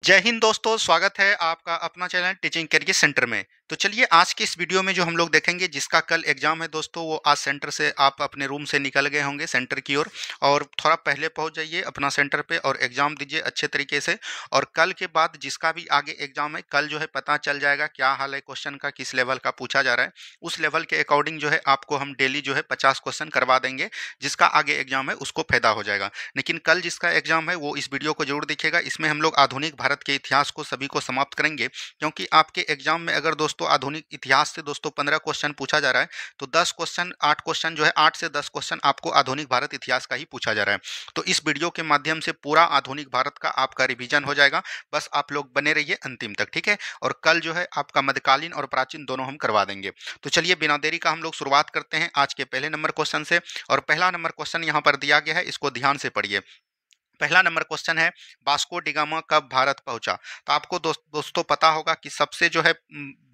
जय हिंद दोस्तों, स्वागत है आपका अपना चैनल टीचिंग करियर सेंटर में। तो चलिए आज के इस वीडियो में जो हम लोग देखेंगे जिसका कल एग्जाम है दोस्तों, वो आज सेंटर से आप अपने रूम से निकल गए होंगे सेंटर की ओर। और थोड़ा पहले पहुंच जाइए अपना सेंटर पे और एग्जाम दीजिए अच्छे तरीके से। और कल के बाद जिसका भी आगे एग्जाम है, कल जो है पता चल जाएगा क्या हाल है क्वेश्चन का, किस लेवल का पूछा जा रहा है। उस लेवल के अकॉर्डिंग जो है आपको हम डेली जो है 50 क्वेश्चन करवा देंगे। जिसका आगे एग्जाम है उसको फायदा हो जाएगा। लेकिन कल जिसका एग्जाम है वो इस वीडियो को जरूर देखिएगा। इसमें हम लोग आधुनिक भारत के इतिहास को सभी को समाप्त करेंगे, क्योंकि आपके एग्जाम में अगर दोस्तों आधुनिक इतिहास से दोस्तों 15 क्वेश्चन पूछा जा रहा है, तो 10 क्वेश्चन 8 क्वेश्चन जो है 8 से 10 क्वेश्चन आपको आधुनिक भारत इतिहास का ही पूछा जा रहा है। तो इस वीडियो के माध्यम से पूरा आधुनिक भारत का आपका रिवीजन हो जाएगा। बस आप लोग बने रहिए अंतिम तक, ठीक है। और कल जो है आपका मध्यकालीन और प्राचीन दोनों हम करवा देंगे। तो चलिए बिना देरी का हम लोग शुरुआत करते हैं आज के पहले नंबर क्वेश्चन से। और पहला नंबर क्वेश्चन यहाँ पर दिया गया है, इसको ध्यान से पढ़िए। पहला नंबर क्वेश्चन है, वास्को डी गामा कब भारत पहुंचा। तो आपको दोस्तों पता होगा कि सबसे जो है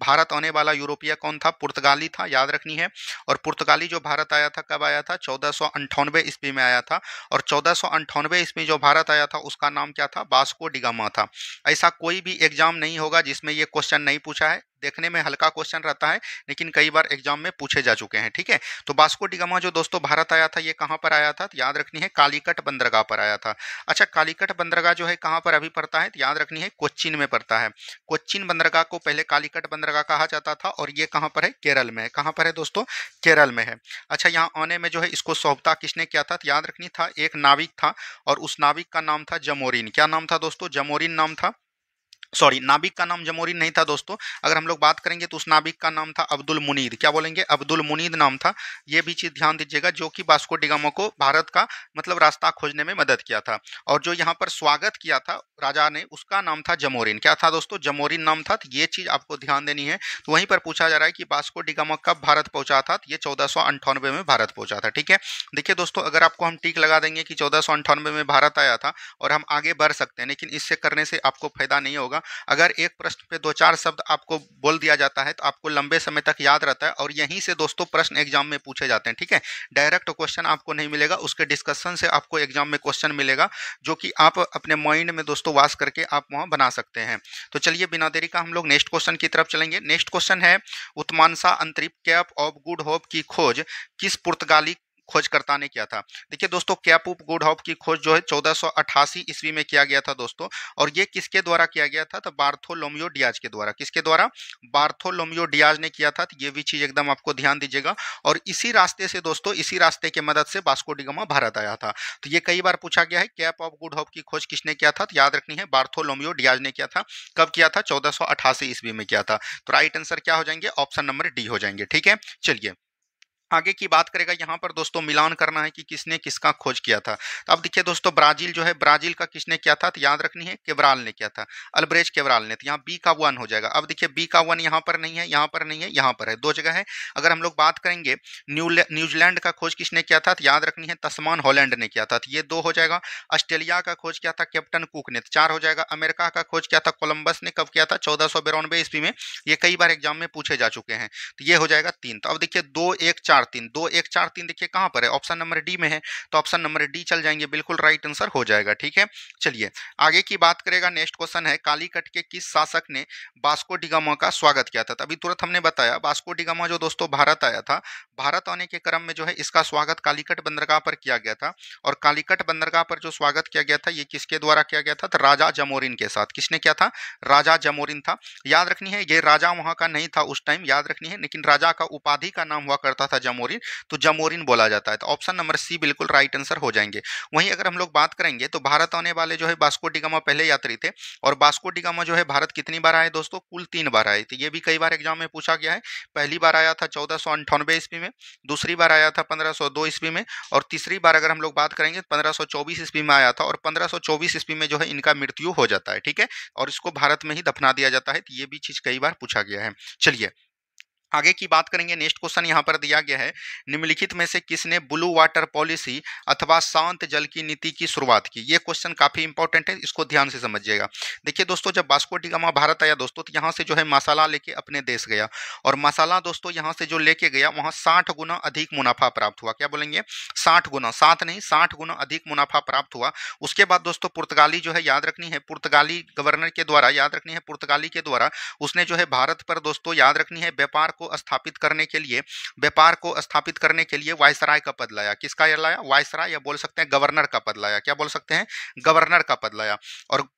भारत आने वाला यूरोपीय कौन था, पुर्तगाली था, याद रखनी है। और पुर्तगाली जो भारत आया था कब आया था, 1498 ईस्वी में आया था। और 1498 ईस्वी जो भारत आया था उसका नाम क्या था, वास्को डी गामा था। ऐसा कोई भी एग्जाम नहीं होगा जिसमें ये क्वेश्चन नहीं पूछा है। देखने में हल्का क्वेश्चन रहता है लेकिन कई बार एग्जाम में पूछे जा चुके हैं, ठीक है। तो वास्को डी गामा जो दोस्तों भारत आया था, ये कहाँ पर आया था, तो याद रखनी है कालीकट बंदरगाह पर आया था। अच्छा, कालीकट बंदरगाह जो है कहाँ पर अभी पड़ता है, तो याद रखनी है कोच्चिन में पड़ता है। कोच्चिन बंदरगाह को पहले कालीकट बंदरगाह कहा जाता था और ये कहाँ पर है, केरल में है। कहाँ पर है दोस्तों, केरल में है। अच्छा, यहाँ आने में जो है इसको सौंपता किसने किया था, तो याद रखनी था एक नाविक था और उस नाविक का नाम था जमोरिन। क्या नाम था दोस्तों, जमोरिन नाम था। सॉरी, नाविक का नाम जमोरिन नहीं था दोस्तों। अगर हम लोग बात करेंगे तो उस नाविक का नाम था अब्दुल मुनीद। क्या बोलेंगे, अब्दुल मुनीद नाम था। ये भी चीज ध्यान दीजिएगा, जो कि वास्को डी गामा को भारत का मतलब रास्ता खोजने में मदद किया था। और जो यहाँ पर स्वागत किया था राजा ने, उसका नाम था जमोरिन। क्या था दोस्तों, जमोरिन नाम था। तो ये चीज आपको ध्यान देनी है। तो वहीं पर पूछा जा रहा है कि वास्को डी गामा कब भारत पहुंचा था, तो ये 1498 में भारत पहुंचा था, ठीक है। देखिए दोस्तों, अगर आपको हम टिक लगा देंगे कि 1498 में भारत आया था और हम आगे बढ़ सकते हैं, लेकिन इससे करने से आपको फायदा नहीं होगा। अगर एक प्रश्न पे 2-4 शब्द आपको बोल दिया जाता है तो आपको लंबे समय तक याद रहता है और यहीं से दोस्तों प्रश्न एग्जाम में पूछे जाते हैं, ठीक है। डायरेक्ट क्वेश्चन आपको नहीं मिलेगा, उसके डिस्कशन से आपको एग्जाम में क्वेश्चन मिलेगा, जो कि आप अपने माइंड में दोस्तों वास करके आप वहां बना सकते हैं। तो चलिए बिना देरी का हम लोग नेक्स्ट क्वेश्चन की तरफ चलेंगे। नेक्स्ट क्वेश्चन है, उत्मांसा अंतरिक्ष कैप ऑफ गुड होप की खोज किस पुर्तगाली खोजकर्ता ने किया था। देखिए दोस्तों, कैप ऑफ गुड होप की खोज जो है 1488 ईस्वी में किया गया था दोस्तों। और ये किसके द्वारा किया गया था, तो बार्थोलोमियो डियाज के द्वारा। किसके द्वारा, बार्थोलोमियो डियाज ने किया था। तो ये भी चीज एकदम आपको ध्यान दीजिएगा। और इसी रास्ते से दोस्तों, इसी रास्ते की मदद से वास्को डी गामा भारत आया था। तो ये कई बार पूछा गया है, कैप ऑफ गुड होप की खोज किसने किया था, तो याद रखनी है बार्थोलोमियो डियाज ने किया था। कब किया था, 1488 ईस्वी में किया था। तो राइट आंसर क्या हो जाएंगे, ऑप्शन नंबर डी हो जाएंगे, ठीक है। चलिए आगे की बात करेगा, यहाँ पर दोस्तों मिलान करना है कि किसने किसका खोज किया था। तो अब देखिए दोस्तों, ब्राजील जो है, ब्राजील का किसने किया था, तो याद रखनी है केवराल ने किया था, अल्ब्रेज केवराल ने। तो यहाँ बी का 1 हो जाएगा। अब देखिए बी का 1 यहाँ पर नहीं है, यहाँ पर नहीं है, यहाँ पर है, दो जगह है। अगर हम लोग बात करेंगे न्यूजीलैंड का खोज किसने किया था, तो याद रखनी है तस्मान हॉलैंड ने किया था। तो ये 2 हो जाएगा। ऑस्ट्रेलिया का खोज किया था कैप्टन कुक ने, 4 हो जाएगा। अमेरिका का खोज किया था कोलंबस ने, कब किया था, 1492 ईस्वी में। ये कई बार एग्जाम में पूछे जा चुके हैं। तो ये हो जाएगा 3। तो अब देखिए 2 1 4 3, 2 1 4 3 देखिए कहां पर है, ऑप्शन नंबर डी में है। तो ऑप्शन नंबर डी चल जाएंगे, बिल्कुल राइट आंसर हो जाएगा, ठीक है। चलिए आगे की बात करेगा। नेक्स्ट क्वेश्चन है, कालीकट के किस शासक ने वास्को डी गामा का स्वागत किया था। अभी तुरंत हमने बताया वास्को डी गामा जो दोस्तों भारत आया था, भारत आने के क्रम में जो है इसका स्वागत कालीकट बंदरगाह पर किया गया था। और कालीकट बंदरगाह पर जो स्वागत किया गया था, ये किसके द्वारा किया गया था, तो राजा जमोरिन के साथ। किसने किया था, राजा जमोरिन था। याद रखनी है ये राजा वहां का नहीं था उस टाइम, याद रखनी है, लेकिन राजा का उपाधि का नाम हुआ करता था जमोरिन, तो जमोरिन बोला जाता है। तो ऑप्शन नंबर सी बिल्कुल राइट आंसर हो जाएंगे। वहीं अगर हम लोग बात करेंगे तो भारत आने वाले जो है वास्को डी गामा पहले यात्री थे। और वास्को डी गामा जो है भारत कितनी बार आए दोस्तों, कुल 3 बार आए। तो ये भी कई बार एग्जाम में पूछा गया है। पहली बार आया था 1498 ईस्वी में, दूसरी बार आया था 1502 ईस्वी में, और तीसरी बार अगर हम लोग बात करेंगे 1524 ईस्वी में आया था। और 1524 ईस्वी में जो है इनका मृत्यु हो जाता है, ठीक है। और इसको भारत में ही दफना दिया जाता है। तो ये भी चीज कई बार पूछा गया है। चलिए आगे की बात करेंगे, नेक्स्ट क्वेश्चन यहाँ पर दिया गया है, निम्नलिखित में से किसने ब्लू वाटर पॉलिसी अथवा शांत जल की नीति की शुरुआत की। ये क्वेश्चन काफी इंपॉर्टेंट है, इसको ध्यान से समझिएगा। देखिए दोस्तों, जब वास्को डी गामा भारत आया दोस्तों, तो यहाँ से जो है मसाला लेके अपने देश गया, और मसाला दोस्तों यहाँ से जो लेके गया वहाँ 60 गुना अधिक मुनाफा प्राप्त हुआ। क्या बोलेंगे? 60 गुना, 7 नहीं 60 गुना अधिक मुनाफा प्राप्त हुआ। उसके बाद दोस्तों पुर्तगाली जो है, याद रखनी है, पुर्तगाली गवर्नर के द्वारा, याद रखनी है, पुर्तगाली के द्वारा उसने जो है भारत पर दोस्तों, याद रखनी है, व्यापार को स्थापित करने के लिए वायसराय का पद लाया। किसका लाया? वायसराय, या बोल सकते हैं गवर्नर का पद लाया। क्या बोल सकते हैं? गवर्नर का पद लाया। और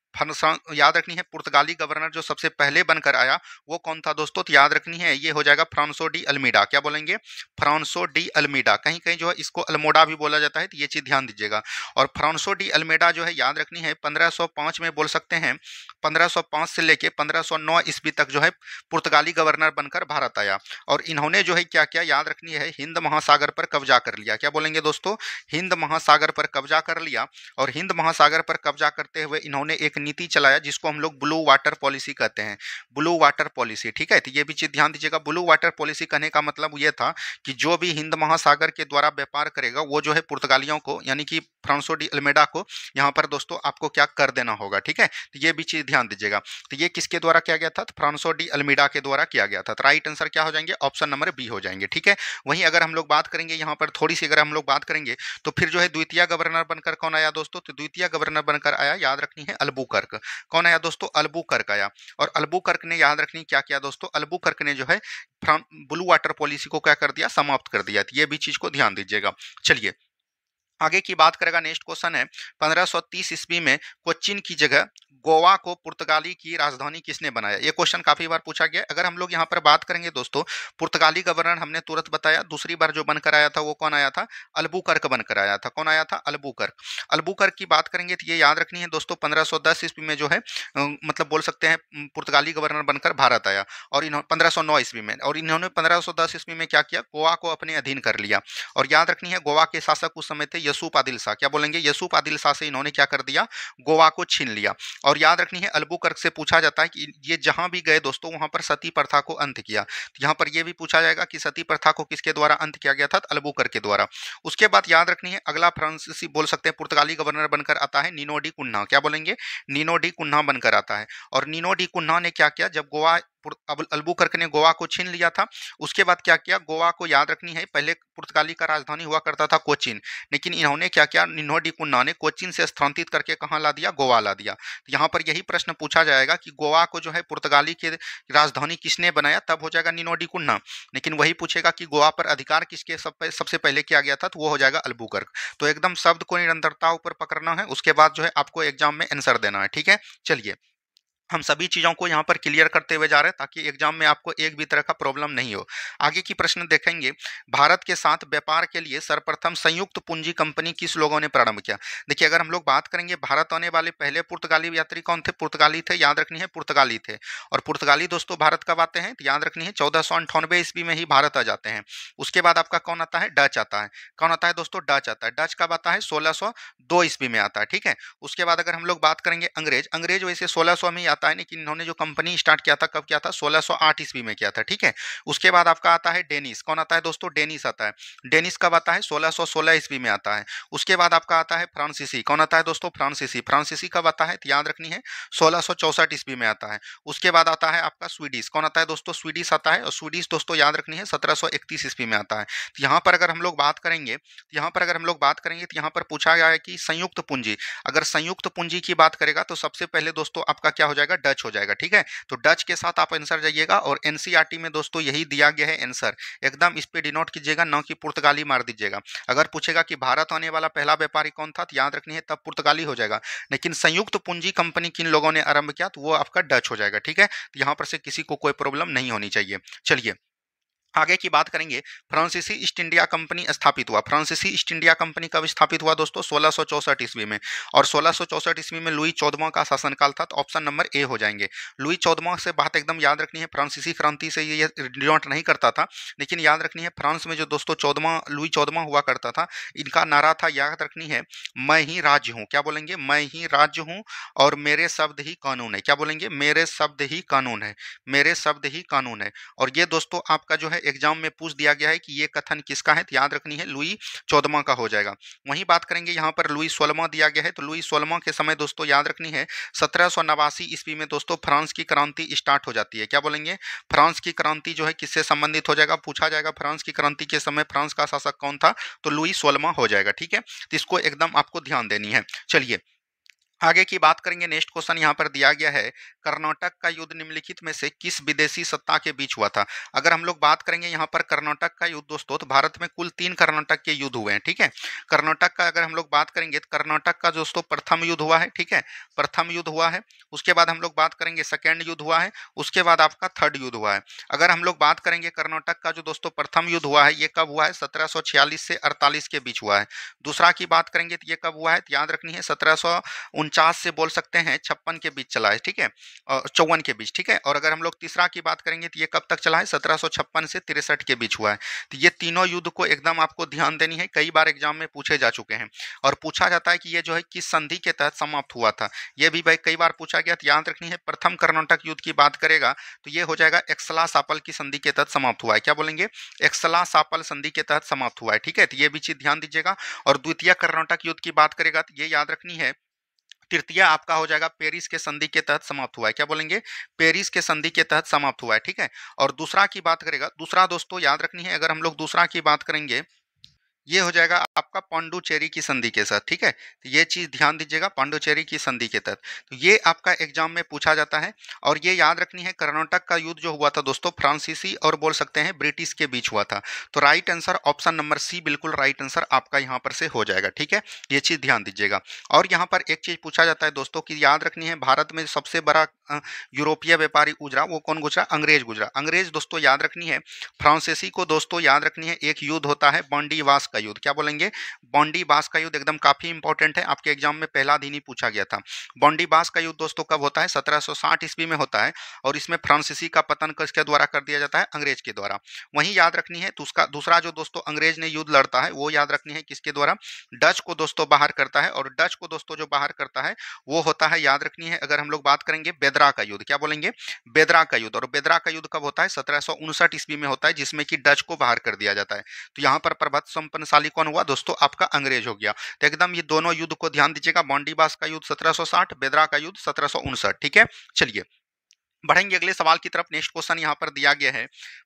याद रखनी है, पुर्तगाली गवर्नर जो सबसे पहले बनकर आया वो कौन था दोस्तों? तो याद रखनी है, ये हो जाएगा फ्रांसो डी अल्मीडा। क्या बोलेंगे? फ्रांसो डी अल्मीडा। कहीं कहीं जो है इसको अल्मोडा भी बोला जाता है, तो ये चीज ध्यान दीजिएगा। और फ्रांसो डी अल्मेडा जो है, याद रखनी है, 1505 में बोल सकते हैं, 1505 से लेके 1509 ईस्वी तक जो है पुर्तगाली गवर्नर बनकर भारत आया। और इन्होंने जो है क्या किया? याद रखनी है, हिंद महासागर पर कब्जा कर लिया। क्या बोलेंगे दोस्तों? हिंद महासागर पर कब्जा कर लिया। और हिंद महासागर पर कब्जा करते हुए इन्होंने एक नीति चलाया जिसको हम लोग ब्लू वाटर पॉलिसी कहते हैं। ब्लू वाटर पॉलिसी, ठीक है, तो ये भी चीज ध्यान दीजिएगा। ब्लू वाटर पॉलिसी कहने का मतलब ये था कि जो भी हिंद महासागर के द्वारा व्यापार करेगा वो जो है पुर्तगालियों को, यानी कि फ्रांसो डी अल्मेडा को, यहाँ पर दोस्तों आपको क्या कर देना होगा। ठीक है, तो ये भी चीज ध्यान दीजिएगा। तो ये किसके द्वारा किया गया था? तो फ्रांसो डी अल्मेडा के द्वारा किया गया था। तो राइट आंसर क्या हो जाएंगे? ऑप्शन नंबर बी हो जाएंगे। ठीक है, वहीं अगर हम लोग बात करेंगे यहाँ पर थोड़ी सी, अगर हम लोग बात करेंगे तो फिर जो है द्वितीय गवर्नर बनकर कौन आया दोस्तों? तो द्वितीय गवर्नर बनकर आया, याद रखनी है, अल्बुकर्क। कौन आया दोस्तों? अल्बुकर्क आया। और अल्बुकर्क ने, याद रखनी क्या किया दोस्तों? अल्बुकर्क ने जो है ब्लू वाटर पॉलिसी को क्या कर दिया? समाप्त कर दिया। तो ये भी चीज को ध्यान दीजिएगा। चलिए आगे की बात करेगा। नेक्स्ट क्वेश्चन है, 1530 ईस्वी में कोच्चिन की जगह गोवा को पुर्तगाली की राजधानी किसने बनाया? ये क्वेश्चन काफी बार पूछा गया। अगर हम लोग यहाँ पर बात करेंगे दोस्तों, पुर्तगाली गवर्नर हमने तुरंत बताया, दूसरी बार जो बनकर आया था वो कौन आया था? अल्बुकर्क बनकर आया था। कौन आया था? अल्बुकर्क। अल्बुकर्क की बात करेंगे तो ये याद रखनी है दोस्तों, 1510 ईस्वी में जो है मतलब बोल सकते हैं पुर्तगाली गवर्नर बनकर भारत आया। और इन्होंने 1509 ईस्वी में, और इन्होंने 1510 ईस्वी में क्या किया? गोवा को अपने अधीन कर लिया। और याद रखनी है, गोवा के शासक उस समय थे यूसुफ आदिल शाह। क्या बोलेंगे? यूसुफ आदिल शाह से इन्होंने क्या कर दिया? गोवा को छीन लिया। और याद रखनी है, अल्बुकर्क से पूछा जाता है कि ये जहां भी गए दोस्तों वहां पर सती प्रथा को अंत किया। तो यहाँ पर यह भी पूछा जाएगा कि सती प्रथा को किसके द्वारा अंत किया गया था? अल्बुकर्क के द्वारा। उसके बाद याद रखनी है, अगला फ्रांसीसी बोल सकते हैं पुर्तगाली गवर्नर बनकर आता है नीनो डी कुन्हा। क्या बोलेंगे? नीनो डी कुन्हा बनकर आता है। और नीनो डी कुन्हा ने क्या किया? जब गोवा, अल्बुकर्क ने गोवा को छीन लिया था, उसके बाद क्या किया? गोवा को, याद रखनी है, पहले पुर्तगाली का राजधानी हुआ करता था कोचीन, लेकिन इन्होंने क्या किया? निन्हो डी कुन्हा ने कोचीन से स्थानांतरित करके कहाँ ला दिया? गोवा ला दिया। तो यहाँ पर यही प्रश्न पूछा जाएगा कि गोवा को जो है पुर्तगाली की राजधानी किसने बनाया? तब हो जाएगा निन्हो डी कुन्हा। लेकिन वही पूछेगा कि गोवा पर अधिकार किसके सबसे पहले किया गया था, तो वो हो जाएगा अल्बुकर्क। तो एकदम शब्द को निरंतरता ऊपर पकड़ना है, उसके बाद जो है आपको एग्जाम में आंसर देना है। ठीक है, चलिए हम सभी चीजों को यहाँ पर क्लियर करते हुए जा रहे हैं ताकि एग्जाम में आपको एक भी तरह का प्रॉब्लम नहीं हो। आगे की प्रश्न देखेंगे, भारत के साथ व्यापार के लिए सर्वप्रथम संयुक्त पूंजी कंपनी किस लोगों ने प्रारंभ किया? देखिए अगर हम लोग बात करेंगे, भारत आने वाले पहले पुर्तगाली यात्री कौन थे? पुर्तगाली थे, याद रखनी है, पुर्तगाली थे। और पुर्तगाली दोस्तों भारत कब आते हैं? तो याद रखनी है 1498 ईस्वी में ही भारत आ जाते हैं। उसके बाद आपका कौन आता है? डच आता है। कौन आता है दोस्तों? डच आता है। डच कब आता है? 1602 ईस्वी में आता है। ठीक है, उसके बाद अगर हम लोग बात करेंगे अंग्रेज, अंग्रेज वैसे 1600 में आता है, लेकिन इन्होंने जो कंपनी स्टार्ट किया था कब किया था? 1608 ईस्वी में किया था। ठीक है, उसके बाद आपका आता है डेनिस। कौन आता है दोस्तों? डेनिस आता है। डेनिस कब आता है? 1616 ईस्वी में आता है। उसके बाद आपका आता है फ्रांसीसी। कौन आता है दोस्तों? फ्रांसीसी। फ्रांसीसी कब आता है? तो याद रखनी है 1664 ईस्वी में आता है। उसके बाद आता है आपका स्वीडिश। कौन आता है दोस्तों? स्वीडिश आता है। और स्वीडिश दोस्तों याद रखनी है 1731 ईस्वी में आता है। तो यहाँ पर अगर हम लोग बात करेंगे, तो यहाँ पर पूछा गया है कि संयुक्त पूंजी, अगर संयुक्त पूंजी की बात करेगा तो सबसे पहले दोस्तों आपका क्या हो जाएगा? डच हो जाएगा। ठीक है, तो डच के साथ आप आंसर जाइएगा। और एनसीईआरटी में दोस्तों यही दिया गया है आंसर, एकदम इस पे डिनोट कीजिएगा, न कि पुर्तगाली मार दीजिएगा। अगर पूछेगा कि भारत आने वाला पहला व्यापारी कौन था, तो याद रखनी है तब पुर्तगाली हो जाएगा। लेकिन संयुक्त पूंजी कंपनी किन लोगों ने आरंभ किया, तो वो आपका डच हो जाएगा। ठीक है, तो यहाँ पर से किसी को कोई प्रॉब्लम नहीं होनी चाहिए। चलिए आगे की बात करेंगे, फ्रांसीसी ईस्ट इंडिया कंपनी स्थापित हुआ। फ्रांसीसी ईस्ट इंडिया कंपनी कब स्थापित हुआ दोस्तों? 1664 ईस्वी में। और 1664 ईस्वी में लुई 14वां का शासनकाल था, तो ऑप्शन नंबर ए हो जाएंगे। लुई 14वां से बात एकदम याद रखनी है, फ्रांसीसी क्रांति से ये डिनोट नहीं करता था, लेकिन याद रखनी है फ्रांस में जो दोस्तों 14वां लुई 14वां हुआ करता था, इनका नारा था, याद रखनी है, मैं ही राज्य हूँ। क्या बोलेंगे? मैं ही राज्य हूँ और मेरे शब्द ही कानून है। क्या बोलेंगे? मेरे शब्द ही कानून है, मेरे शब्द ही कानून है। और ये दोस्तों आपका जो है एग्जाम में पूछ दिया गया है कि ये कथन किसका है, तो याद रखनी है लुई 14वां का हो जाएगा। वहीं बात करेंगे यहाँ पर लुई 16वां दिया गया है, तो लुई 16वां के समय दोस्तों याद रखनी है 1789 ईस्वी में दोस्तों फ्रांस की क्रांति स्टार्ट हो जाती है। क्या बोलेंगे? फ्रांस की क्रांति जो है किससे संबंधित हो जाएगा, पूछा जाएगा फ्रांस की क्रांति के समय फ्रांस का शासक कौन था, तो लुई 16वां हो जाएगा। ठीक है, तो इसको एकदम आपको ध्यान देनी है। चलिए आगे की बात करेंगे। नेक्स्ट क्वेश्चन यहाँ पर दिया गया है, कर्नाटक का युद्ध निम्नलिखित में से किस विदेशी सत्ता के बीच हुआ था? अगर हम लोग बात करेंगे यहाँ पर कर्नाटक का युद्ध दोस्तों, तो भारत में कुल 3 कर्नाटक के युद्ध हुए हैं। ठीक है, कर्नाटक का अगर हम लोग बात करेंगे तो कर्नाटक का दोस्तों प्रथम युद्ध हुआ है। ठीक है, प्रथम युद्ध हुआ है। उसके बाद हम लोग बात करेंगे सेकेंड युद्ध हुआ है। उसके बाद आपका थर्ड युद्ध हुआ है। अगर हम लोग बात करेंगे कर्नाटक का जो दोस्तों प्रथम युद्ध हुआ है, ये कब हुआ है? 1746 से 48 के बीच हुआ है। दूसरा की बात करेंगे तो ये कब हुआ है, तो याद रखनी है 1749 से बोल सकते हैं 56 के बीच चला है। ठीक है, 54 के बीच। ठीक है, और अगर हम लोग तीसरा की बात करेंगे तो ये कब तक चला है? 1756 से 63 के बीच हुआ है। तो ये तीनों युद्ध को एकदम आपको ध्यान देनी है, कई बार एग्जाम में पूछे जा चुके हैं। और पूछा जाता है कि ये जो है किस संधि के तहत समाप्त हुआ था, ये भी भाई कई बार पूछा गया। तो याद रखनी है प्रथम कर्नाटक युद्ध की बात करेगा तो ये हो जाएगा एक्सला सापल की संधि के तहत समाप्त हुआ है। क्या बोलेंगे? एक्सला सापल संधि के तहत समाप्त हुआ है। ठीक है, तो ये भी चीज ध्यान दीजिएगा। और द्वितीय कर्नाटक युद्ध की बात करेगा तो ये याद रखनी है, तृतीय आपका हो जाएगा पेरिस के संधि के तहत समाप्त हुआ है। क्या बोलेंगे? पेरिस के संधि के तहत समाप्त हुआ है। ठीक है, और दूसरा की बात करेगा, दूसरा दोस्तों याद रखनी है, अगर हम लोग दूसरा की बात करेंगे ये हो जाएगा आपका पांडुचेरी की संधि के साथ। ठीक है, तो ये चीज ध्यान दीजिएगा, पांडुचेरी की संधि के तहत। तो ये आपका एग्जाम में पूछा जाता है। और ये याद रखनी है, कर्नाटक का युद्ध जो हुआ था दोस्तों फ्रांसीसी और बोल सकते हैं ब्रिटिश के बीच हुआ था। तो right answer option number C बिल्कुल राइट आंसर आपका यहाँ पर से हो जाएगा। ठीक है, ये चीज ध्यान दीजिएगा। और यहाँ पर एक चीज पूछा जाता है दोस्तों कि याद रखनी है, भारत में सबसे बड़ा यूरोपीय व्यापारी गुजरा, वो कौन गुजरा? अंग्रेज गुजरा। अंग्रेज दोस्तों याद रखनी है, फ्रांसीसी को दोस्तों याद रखनी है, एक युद्ध होता है बॉन्डीवास का युद्ध। क्या बोलेंगे? बॉन्डीवास का युद्ध एकदम काफी इंपॉर्टेंट है, आपके एग्जाम में पहला दिन ही पूछा गया था। बॉन्डीवास का युद्ध दोस्तों कब होता है? 1760 ईस्वी में होता है। और इसमें फ्रांसीसी का पतन किसके द्वारा कर दिया जाता है? अंग्रेज के द्वारा। वहीं याद रखनी है, तो उसका दूसरा जो दोस्तों अंग्रेज ने युद्ध लड़ता है वो याद रखनी है किसके द्वारा? डच को दोस्तों बाहर करता है। और डच को दोस्तों जो बाहर करता है वो होता है, याद रखनी है, अगर हम लोग बात करेंगे बेदरा का युद्ध। क्या बोलेंगे? बेदरा का युद्ध। और बेदरा का युद्ध कब होता है? 1759 ईस्वी में होता है, जिसमें कि डच को बाहर कर दिया जाता है। तो यहाँ पर प्रभुत्व संपन्नशाली कौन हुआ दोस्तों? आपका अंग्रेज हो गया। तो एकदम ये दोनों युद्ध को ध्यान दीजिएगा, बॉन्डीबास का युद्ध 1760, बेदरा का युद्ध 1759। ठीक है, चलिए बढ़ेंगे अगले सवाल की तरफ। नेक्स्ट क्वेश्चन यहाँ पर दिया गया है,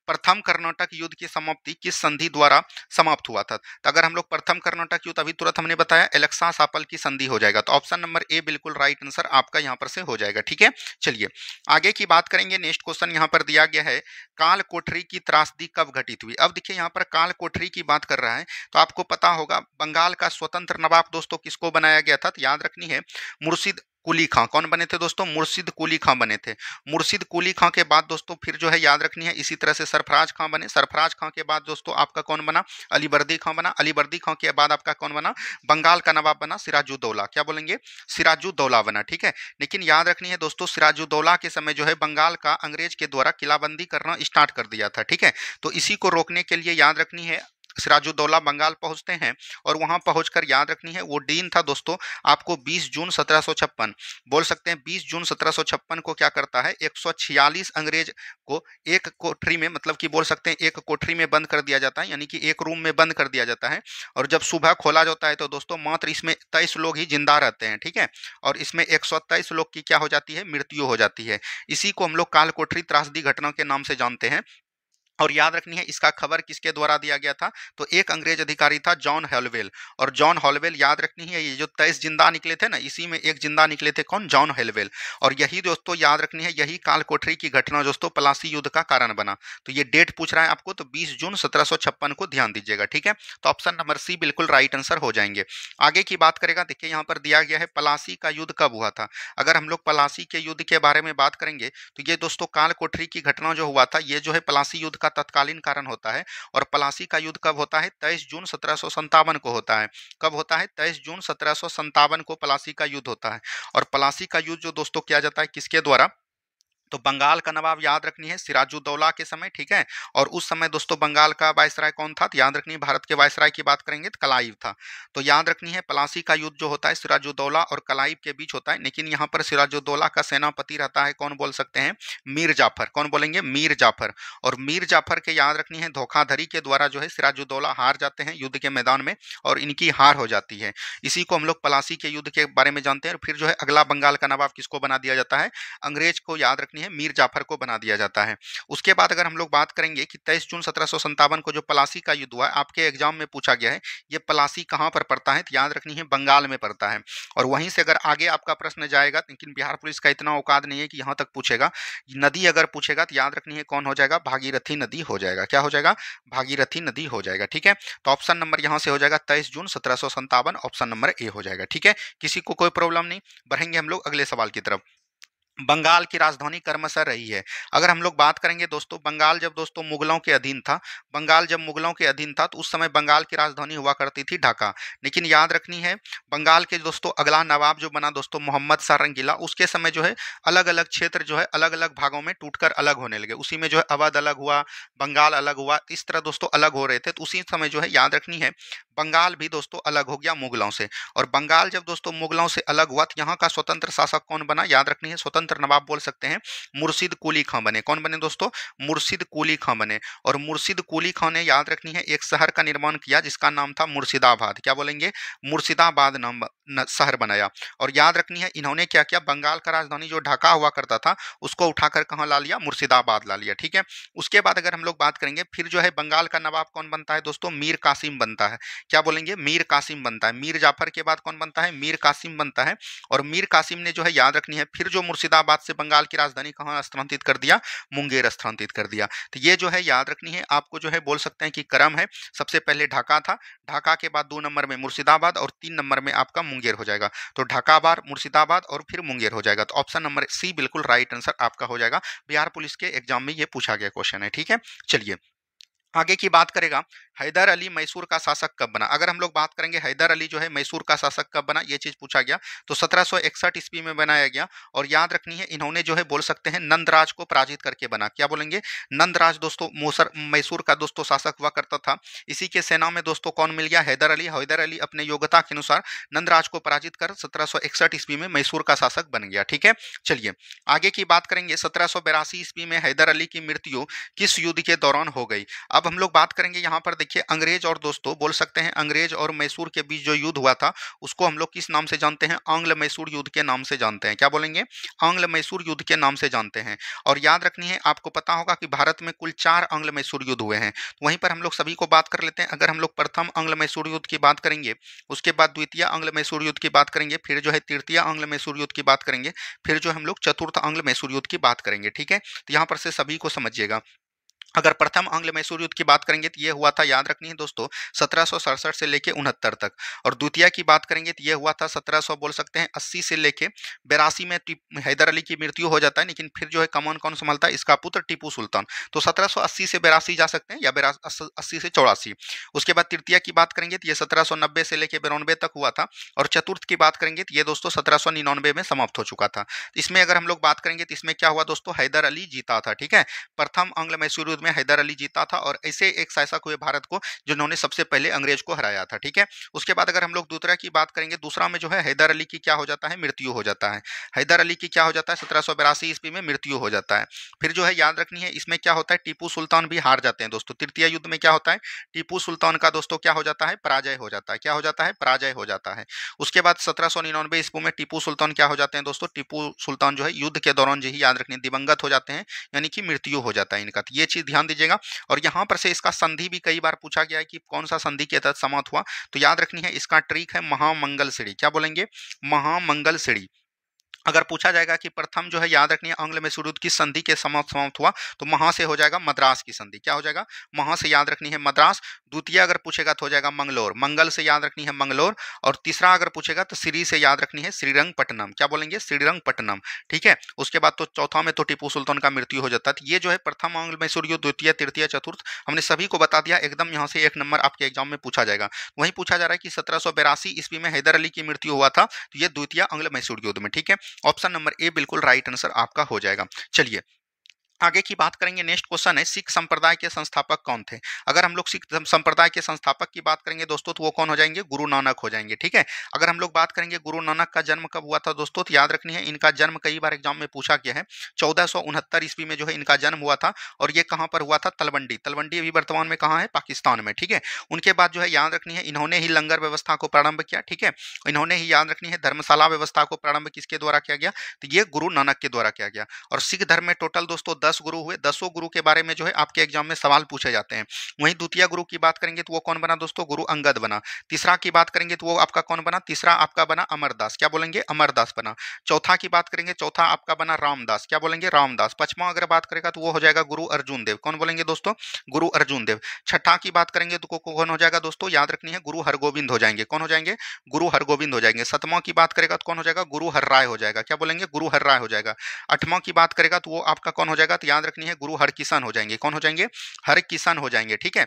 प्रथम कर्नाटक युद्ध की समाप्ति किस संधि द्वारा समाप्त हुआ था? तो अगर हम लोग प्रथम कर्नाटक युद्ध अभी तुरंत हमने बताया एलेक्सा सापल की संधि हो जाएगा। तो ऑप्शन नंबर ए बिल्कुल राइट आंसर आपका यहाँ पर से हो जाएगा। ठीक है, चलिए आगे की बात करेंगे। नेक्स्ट क्वेश्चन यहाँ पर दिया गया है, काल कोठरी की त्रासदी कब घटित हुई? अब देखिए यहाँ पर काल कोठरी की बात कर रहा है, तो आपको पता होगा बंगाल का स्वतंत्र नवाब दोस्तों किसको बनाया गया था? तो याद रखनी है मुर्शिद कुली खां। कौन बने थे दोस्तों? मुर्शिद कुली खां बने थे। मुर्शिद कुली खां के बाद दोस्तों फिर जो है याद रखनी है इसी तरह से सरफराज खां बने। सरफराज खां के बाद दोस्तों आपका कौन बना? अलीवर्दी खां बना। अलीवर्दी खां के बाद आपका कौन बना? बंगाल का नवाब बना सिराजुद्दौला। क्या बोलेंगे? सिराजुद्दौला बना। ठीक है, लेकिन याद रखनी है दोस्तों सिराजुद्दौला के समय जो है बंगाल का अंग्रेज के द्वारा किलाबंदी करना स्टार्ट कर दिया था। ठीक है, तो इसी को रोकने के लिए याद रखनी है सिराजुद्दौला बंगाल पहुंचते हैं। और वहां पहुंचकर याद रखनी है वो डीन था दोस्तों आपको 20 जून 1756 बोल सकते हैं। 20 जून 1756 को क्या करता है, 146 अंग्रेज को एक कोठरी में, मतलब कि बोल सकते हैं एक कोठरी में बंद कर दिया जाता है, यानी कि एक रूम में बंद कर दिया जाता है। और जब सुबह खोला जाता है तो दोस्तों मात्र इसमें 23 लोग ही जिंदा रहते हैं। ठीक है, और इसमें 123 लोग की क्या हो जाती है? मृत्यु हो जाती है। इसी को हम लोग काल कोठरी त्रासदी घटना के नाम से जानते हैं। और याद रखनी है इसका खबर किसके द्वारा दिया गया था? तो एक अंग्रेज अधिकारी था जॉन हॉलवेल। और जॉन हॉलवेल याद रखनी है, ये जो 23 जिंदा निकले थे ना, इसी में एक जिंदा निकले थे कौन? John Holwell. और यही दोस्तों याद रखनी है, यही काल कोठरी की घटना दोस्तों पलासी युद्ध का कारण बना। तो ये डेट पूछ रहा है आपको, तो 20 जून 1756 को ध्यान दीजिएगा। ठीक है, तो ऑप्शन नंबर सी बिल्कुल राइट आंसर हो जाएंगे। आगे की बात करेगा, देखिए यहाँ पर दिया गया है पलासी का युद्ध कब हुआ था। अगर हम लोग पलासी के युद्ध के बारे में बात करेंगे तो ये दोस्तों काल कोठरी की घटना जो हुआ था, ये जो है पलासी युद्ध का तत्कालीन कारण होता है। और प्लासी का युद्ध कब होता है? 23 जून 1757 को होता है। कब होता है? 23 जून 1757 को प्लासी का युद्ध होता है। और प्लासी का युद्ध जो दोस्तों किया जाता है किसके द्वारा? तो बंगाल का नवाब याद रखनी है सिराजुद्दौला के समय, ठीक है। और उस समय दोस्तों बंगाल का वायसराय कौन था? तो याद रखनी है, भारत के वायसराय की बात करेंगे तो क्लाइव था। तो याद रखनी है प्लासी का युद्ध जो होता है सिराजुद्दौला और क्लाइव के बीच होता है। लेकिन यहाँ पर सिराजुद्दौला का सेनापति रहता है कौन बोल सकते हैं? मीर जाफर। कौन बोलेंगे? मीर जाफर। और मीर जाफर के याद रखनी है धोखाधड़ी के द्वारा जो है सिराजुद्दौला हार जाते हैं युद्ध के मैदान में और इनकी हार हो जाती है। इसी को हम लोग प्लासी के युद्ध के बारे में जानते हैं। और फिर जो है अगला बंगाल का नवाब किसको बना दिया जाता है? अंग्रेज को याद रखनी है मीर जाफर को बना दिया जाता है। उसके बाद अगर हम लोग बात करेंगे कि 23 जून 1757 को जो प्लासी का युद्ध हुआ है, आपके एग्जाम में पूछा गया है ये प्लासी कहाँ पर पड़ता है? तो याद रखनी है बंगाल में पड़ता है। और वहीं से अगर आगे आपका प्रश्न जाएगा, लेकिन बिहार पुलिस का इतना औकात नहीं है कि यहाँ तक पूछेगा। नदी अगर पूछेगा तो याद रखनी है कौन हो जाएगा? भागीरथी नदी हो जाएगा। क्या हो जाएगा? भागीरथी नदी हो जाएगा, ठीक है। तो ऑप्शन नंबर यहाँ से हो जाएगा 23 जून 1757, ऑप्शन नंबर ए हो जाएगा, ठीक है। किसी को कोई प्रॉब्लम नहीं। बढ़ेंगे हम लोग अगले सवाल की तरफ। बंगाल की राजधानी क्रमशः रही है। अगर हम लोग बात करेंगे दोस्तों, बंगाल जब दोस्तों मुगलों के अधीन था, बंगाल जब मुगलों के अधीन था तो उस समय बंगाल की राजधानी हुआ करती थी ढाका। लेकिन याद रखनी है बंगाल के दोस्तों अगला नवाब जो बना दोस्तों मोहम्मद शाह रंगीला, उसके समय जो है अलग अलग क्षेत्र जो है अलग अलग भागों में टूटकर अलग होने लगे। उसी में जो है अवध अलग हुआ, बंगाल अलग हुआ, इस तरह दोस्तों अलग हो रहे थे। तो उसी समय जो है याद रखनी है बंगाल भी दोस्तों अलग हो गया मुगलों से। और बंगाल जब दोस्तों मुगलों से अलग हुआ तो यहाँ का स्वतंत्र शासक कौन बना? याद रखनी है स्वतंत्र नवाब बोल सकते हैं मुर्शिद कुली खां बने। कौन बने दोस्तों? मुर्शिद कुली खां बने। और मुर्शिद कुली खां ने याद रखनी है एक शहर का निर्माण किया जिसका नाम था मुर्शिदाबाद। क्या बोलेंगे? मुर्शिदाबाद नाम शहर बनाया। और याद रखनी है इन्होंने क्या किया? बंगाल का राजधानी जो ढाका हुआ करता था उसको उठाकर कहाँ ला लिया? मुर्शिदाबाद ला लिया, ठीक है। उसके बाद अगर हम लोग बात करेंगे फिर जो है बंगाल का नवाब कौन बनता है दोस्तों? मीर कासिम बनता है। क्या बोलेंगे? मीर कासिम बनता है। मीर जाफर के बाद कौन बनता है? मीर कासिम बनता है। और मीर कासिम ने जो है याद रखनी है फिर जो मुर्शिदाबाद से बंगाल की राजधानी कहाँ स्थानांतरित कर दिया? मुंगेर स्थानांतरित कर दिया। तो ये जो है याद रखनी है आपको जो है बोल सकते हैं कि क्रम है। सबसे पहले ढाका था, ढाका के बाद 2 नंबर में मुर्शिदाबाद और 3 नंबर में आपका मुंगेर हो जाएगा। तो ढाकाबाद, मुर्शिदाबाद और फिर मुंगेर हो जाएगा। तो ऑप्शन नंबर सी बिल्कुल राइट आंसर आपका हो जाएगा। बिहार पुलिस के एग्जाम में ये पूछा गया क्वेश्चन है, ठीक है। चलिए आगे की बात करेगा हैदर अली मैसूर का शासक कब बना। अगर हम लोग बात करेंगे हैदर अली जो है मैसूर का शासक कब बना, ये चीज पूछा गया। तो 1761 ईस्वी में बनाया गया। और याद रखनी है इन्होंने जो है बोल सकते हैं नंदराज को पराजित करके बना। क्या बोलेंगे? नंदराज दोस्तों मैसूर का दोस्तों शासक हुआ करता था। इसी के सेना में दोस्तों कौन मिल गया? हैदर अली। हैदर अली अपने योग्यता के अनुसार नंदराज को पराजित कर 1761 ईस्वी में मैसूर का शासक बन गया, ठीक है। चलिए आगे की बात करेंगे 1782 ईस्वी में हैदर अली की मृत्यु किस युद्ध के दौरान हो गई। अब हम लोग बात करेंगे यहाँ पर देखिए अंग्रेज और दोस्तों बोल सकते हैं अंग्रेज और मैसूर के बीच जो युद्ध हुआ था उसको हम लोग किस नाम से जानते हैं? आंग्ल मैसूर युद्ध के नाम से जानते हैं। क्या बोलेंगे? आंग्ल मैसूर युद्ध के नाम से जानते हैं। और याद रखनी है आपको पता होगा कि भारत में कुल 4 आंग्ल मैसूर युद्ध हुए हैं। तो वहीं पर हम लोग सभी को बात कर लेते हैं। अगर हम लोग प्रथम आंग्ल मैसूर युद्ध की बात करेंगे, उसके बाद द्वितीय आंग्ल मैसूर युद्ध की बात करेंगे, फिर जो है तृतीय आंग्ल मैसूर युद्ध की बात करेंगे, फिर जो हम लोग चतुर्थ आंग्ल मैसूर युद्ध की बात करेंगे, ठीक है। तो यहाँ पर से सभी को समझिएगा। अगर प्रथम आंग्ल मैसूर युद्ध की बात करेंगे तो ये हुआ था याद रखनी है दोस्तों 1767 से लेके 69 तक। और द्वितीय की बात करेंगे तो ये हुआ था 1700 बोल सकते हैं 80 से लेके 82 में हैदर अली की मृत्यु हो जाता है। लेकिन फिर जो है कमान कौन संभालता है? इसका पुत्र टीपू सुल्तान। तो 1780 से 82 जा सकते हैं या 80 से 84। उसके बाद तृतीय की बात करेंगे तो ये 1790 से लेके 92 तक हुआ था। और चतुर्थ की बात करेंगे तो ये दोस्तों 1799 में समाप्त हो चुका था। इसमें अगर हम लोग बात करेंगे तो इसमें क्या हुआ दोस्तों? हैदर अली जीता था, ठीक है। प्रथम आंग्ल मैसूर युद्ध में हैदर अली जीता था और ऐसे एक शासक हुए भारत को जिन्होंने सबसे पहले अंग्रेज को हराया था, ठीक है। उसके बाद अगर हम लोग दूसरा की बात करेंगे, दूसरा में जो है हैदर अली की क्या हो जाता है? मृत्यु हो जाता है। हैदर अली की क्या हो जाता है? 1782 ईस्वी में मृत्यु हो जाता है। फिर जो है याद रखनी है इसमें क्या होता है? टीपू सुल्तान भी हार जाते हैं दोस्तों। तृतीय युद्ध में क्या होता है? टीपू सुल्तान का दोस्तों क्या हो जाता है? पराजय हो जाता है। क्या हो जाता है? पराजय हो जाता है। उसके बाद 1799 ईस्वी में टीपू सुल्तान क्या हो जाते हैं दोस्तों? टीपू सुल्तान जो है युद्ध के दौरान जो ही याद रखनी दिवंगत हो जाते हैं, यानी कि मृत्यु हो जाता है इनका। तो ये चीज ध्यान दीजिएगा। और यहाँ पर से इसका संधि भी कई बार पूछा गया है कि कौन सा संधि के तहत समाप्त हुआ। तो याद रखनी है इसका ट्रिक है महामंगल सीढ़ी। क्या बोलेंगे? महामंगल सीढ़ी। अगर पूछा जाएगा कि प्रथम जो है याद रखनी है आंग्ल मैसूर युद्ध की संधि के समाप्त हुआ, तो वहां से हो जाएगा मद्रास की संधि। क्या हो जाएगा? वहां से याद रखनी है मद्रास। द्वितीय अगर पूछेगा तो हो जाएगा मंगलोर, मंगल से याद रखनी है मंगलोर। और तीसरा अगर पूछेगा तो श्री से याद रखनी है श्रीरंगपट्टनम। क्या बोलेंगे? श्रीरंगपट्टनम। ठीक है। उसके बाद तो चौथा में तो टीपू सुल्तान का मृत्यु हो जाता है। तो ये जो है प्रथम आंग्ल मैसूर युद्ध, द्वितीय, तृतीय, चतुर्थ, हमने सभी को बता दिया। एकदम यहाँ से 1 नंबर आपके एग्जाम में पूछा जाएगा। वहीं पूछा जा रहा है कि 1782 ईस्वी में हैदर अली की मृत्यु हुआ था, तो ये द्वितीय आंग्ल मैसूर युद्ध में। ठीक है। ऑप्शन नंबर ए बिल्कुल राइट आंसर आपका हो जाएगा। चलिए आगे की बात करेंगे। नेक्स्ट क्वेश्चन है, सिख संप्रदाय के संस्थापक कौन थे? अगर हम लोग सिख संप्रदाय के संस्थापक की बात करेंगे दोस्तों, तो वो कौन हो जाएंगे? गुरु नानक हो जाएंगे। ठीक है। अगर हम लोग बात करेंगे गुरु नानक का जन्म कब हुआ था दोस्तों, तो याद रखनी है इनका जन्म कई बार एग्जाम में पूछा गया है। 1469 ईस्वी में जो है इनका जन्म हुआ था, और ये कहाँ पर हुआ था? तलवंडी। तलवंडी अभी वर्तमान में कहाँ है? पाकिस्तान में। ठीक है। उनके बाद जो है याद रखनी है इन्होंने ही लंगर व्यवस्था को प्रारंभ किया। ठीक है। इन्होंने ही याद रखनी है धर्मशाला व्यवस्था को प्रारंभ किसके द्वारा किया गया? तो ये गुरु नानक के द्वारा किया गया। और सिख धर्म में टोटल दोस्तों 10 गुरु हुए। 10 गुरु के बारे में जो है आपके एग्जाम में सवाल पूछे जाते हैं। वहीं द्वितीय गुरु की बात करेंगे तो वो कौन बना दोस्तों? गुरु अंगद बना। तीसरा की बात करेंगे तो वो आपका कौन बना? तीसरा आपका बना अमरदास। क्या बोलेंगे? अमरदास बना। चौथा की बात करेंगे, चौथा आपका बना रामदास। क्या बोलेंगे? रामदास। पांचवा अगर बात करेगा तो वो हो जाएगा गुरु अर्जुन देव। कौन बोलेंगे दोस्तों? गुरु अर्जुन देव। छठा की बात करेंगे तो कौन हो जाएगा दोस्तों? याद रखनी है गुरु हरगोविंद हो जाएंगे। कौन हो जाएंगे? गुरु हरगोविंद हो जाएंगे। सतवां की बात करेगा तो कौन हो जाएगा? गुरु हरराय हो जाएगा। क्या बोलेंगे? गुरु हरराय हो जाएगा। आठवां की बात करेगा तो वो आपका कौन हो जाएगा? तो याद रखनी है गुरु हरकिशन हो जाएंगे। कौन हो जाएंगे? हरकिशन हो जाएंगे। ठीक है।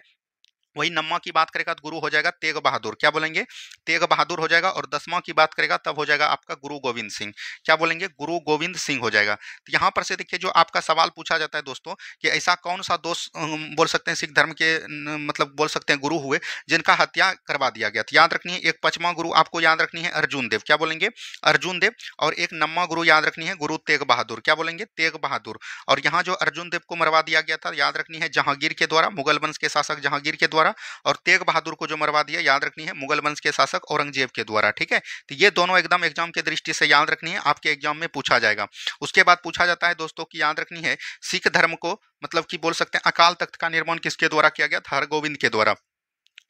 वही 9वां की बात करेगा तो गुरु हो जाएगा तेग बहादुर। क्या बोलेंगे? तेग बहादुर हो जाएगा। और 10वां की बात करेगा तब हो जाएगा आपका गुरु गोविंद सिंह। क्या बोलेंगे? गुरु गोविंद सिंह हो जाएगा। तो यहाँ पर से देखिए जो आपका सवाल पूछा जाता है दोस्तों, कि ऐसा कौन सा दोष बोल सकते हैं सिख धर्म के मतलब बोल सकते हैं गुरु हुए जिनका हत्या करवा दिया गया। तो याद रखनी है एक 5वां गुरु आपको याद रखनी है अर्जुन देव। क्या बोलेंगे? अर्जुन देव। और एक 9वां गुरु याद रखनी है गुरु तेग बहादुर। क्या बोलेंगे? तेग बहादुर। और यहाँ जो अर्जुन देव को मरवा दिया गया था याद रखनी है जहांगीर के द्वारा, मुगल वंश के शासक जहांगीर के द्वारा। और तेग बहादुर को जो मरवा दिया याद रखनी है मुगल वंश के शासक औरंगजेब के द्वारा। ठीक है। तो ये दोनों एकदम एग्जाम के दृष्टि से याद रखनी है, आपके एग्जाम में पूछा जाएगा। उसके बाद पूछा जाता है दोस्तों की याद रखनी है सिख धर्म को मतलब कि बोल सकते हैं अकाल तख्त का निर्माण किसके द्वारा किया गया था? हरगोविंद के द्वारा।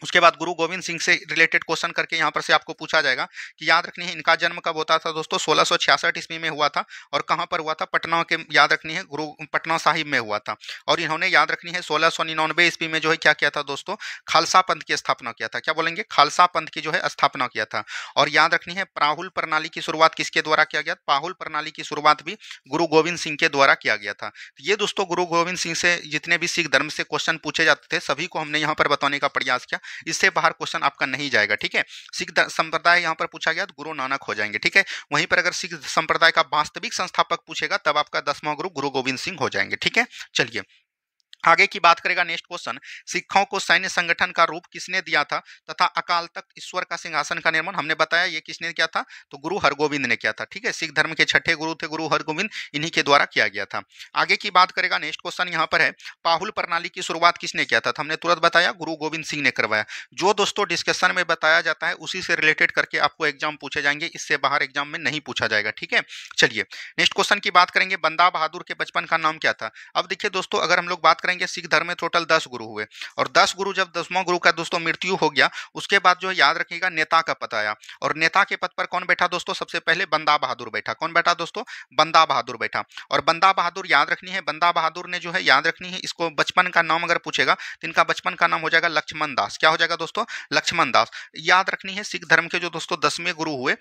उसके बाद गुरु गोविंद सिंह से रिलेटेड क्वेश्चन करके यहाँ पर से आपको पूछा जाएगा कि याद रखनी है इनका जन्म कब होता था दोस्तों? 1666 ईस्वी में हुआ था। और कहाँ पर हुआ था? पटना के याद रखनी है गुरु पटना साहिब में हुआ था। और इन्होंने याद रखनी है 1699 ईस्वी में जो है क्या किया था दोस्तों? खालसा पंथ की स्थापना किया था। क्या बोलेंगे? खालसा पंथ की जो है स्थापना किया था। और याद रखनी है पाहुल प्रणाली की शुरुआत किसके द्वारा किया गया? पाहुल प्रणाली की शुरुआत भी गुरु गोविंद सिंह के द्वारा किया गया था। ये दोस्तों गुरु गोविंद सिंह से जितने भी सिख धर्म से क्वेश्चन पूछे जाते थे सभी को हमने यहाँ पर बताने का प्रयास किया। इससे बाहर क्वेश्चन आपका नहीं जाएगा। ठीक है। सिख संप्रदाय यहाँ पर पूछा गया तो गुरु नानक हो जाएंगे। ठीक है। वहीं पर अगर सिख संप्रदाय का वास्तविक संस्थापक पूछेगा तब आपका 10वां गुरु गुरु गोविंद सिंह हो जाएंगे। ठीक है। चलिए आगे की बात करेगा। नेक्स्ट क्वेश्चन, सिखों को सैन्य संगठन का रूप किसने दिया था तथा अकाल तख्त ईश्वर का सिंहासन का निर्माण हमने बताया ये किसने किया था? तो गुरु हरगोविंद ने किया था। ठीक है। सिख धर्म के छठे गुरु थे गुरु हरगोविंद, इन्हीं के द्वारा किया गया था। आगे की बात करेगा। नेक्स्ट क्वेश्चन यहाँ पर है, पाहुल प्रणाली की शुरुआत किसने किया था? तो हमने तुरंत बताया गुरु गोविंद सिंह ने करवाया। जो दोस्तों डिस्कशन में बताया जाता है उसी से रिलेटेड करके आपको एग्जाम पूछे जाएंगे, इससे बाहर एग्जाम में नहीं पूछा जाएगा। ठीक है। चलिए नेक्स्ट क्वेश्चन की बात करेंगे, बंदा बहादुर के बचपन का नाम क्या था? अब देखिए दोस्तों अगर हम लोग बात करेंगे सिख धर्म में टोटल 10 गुरु हुए। और 10 गुरु जब 10वां गुरु का दोस्तों मृत्यु हो गया उसके बाद जो है याद रखिएगा नेता का पद आया। और नेता के पद पर कौन बैठा दोस्तों? सबसे पहले बंदा बहादुर बैठा। कौन बैठा दोस्तों? बंदा बहादुर बैठा। और बंदा बहादुर याद रखनी है, बंदा बहादुर ने जो है याद रखनी है इसको बचपन का नाम अगर पूछेगा तो इनका बचपन का नाम हो जाएगा लक्ष्मण दास। क्या हो जाएगा दोस्तों? लक्ष्मण दास। याद रखनी है सिख धर्म के जो दोस्तों 10वें गुरु हुए,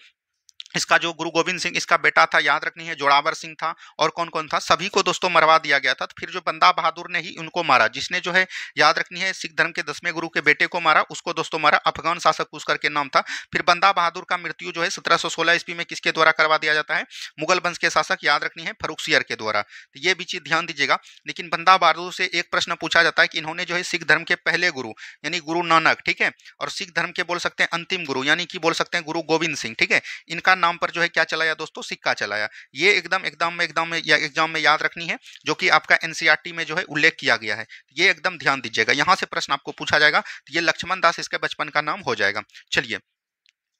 इसका जो गुरु गोविंद सिंह इसका बेटा था याद रखनी है जोरावर सिंह था। और कौन कौन था? सभी को दोस्तों मरवा दिया गया था। तो फिर जो बंदा बहादुर ने ही उनको मारा, जिसने जो है याद रखनी है सिख धर्म के 10वें गुरु के बेटे को मारा, उसको दोस्तों मारा। अफगान शासक पुष्कर के नाम था। फिर बंदा बहादुर का मृत्यु जो है 1716 ईस्वी में किसके द्वारा करवा दिया जाता है? मुगल वंश के शासक याद रखनी है फर्रुखसियर के द्वारा। तो ये भी चीज ध्यान दीजिएगा। लेकिन बंदा बहादुर से एक प्रश्न पूछा जाता है कि इन्होंने जो है सिख धर्म के पहले गुरु यानी गुरु नानक, ठीक है, और सिख धर्म के बोल सकते हैं अंतिम गुरु यानी कि बोल सकते हैं गुरु गोविंद सिंह, ठीक है, इनका नाम पर जो है क्या चलाया दोस्तों? सिक्का चलाया। ये एग्जाम में याद रखनी है, जो कि आपका एनसीईआरटी में जो है उल्लेख किया गया है। ये एकदम ध्यान दीजिएगा, यहां से प्रश्न आपको पूछा जाएगा। ये लक्ष्मण दास इसके बचपन का नाम हो जाएगा। चलिए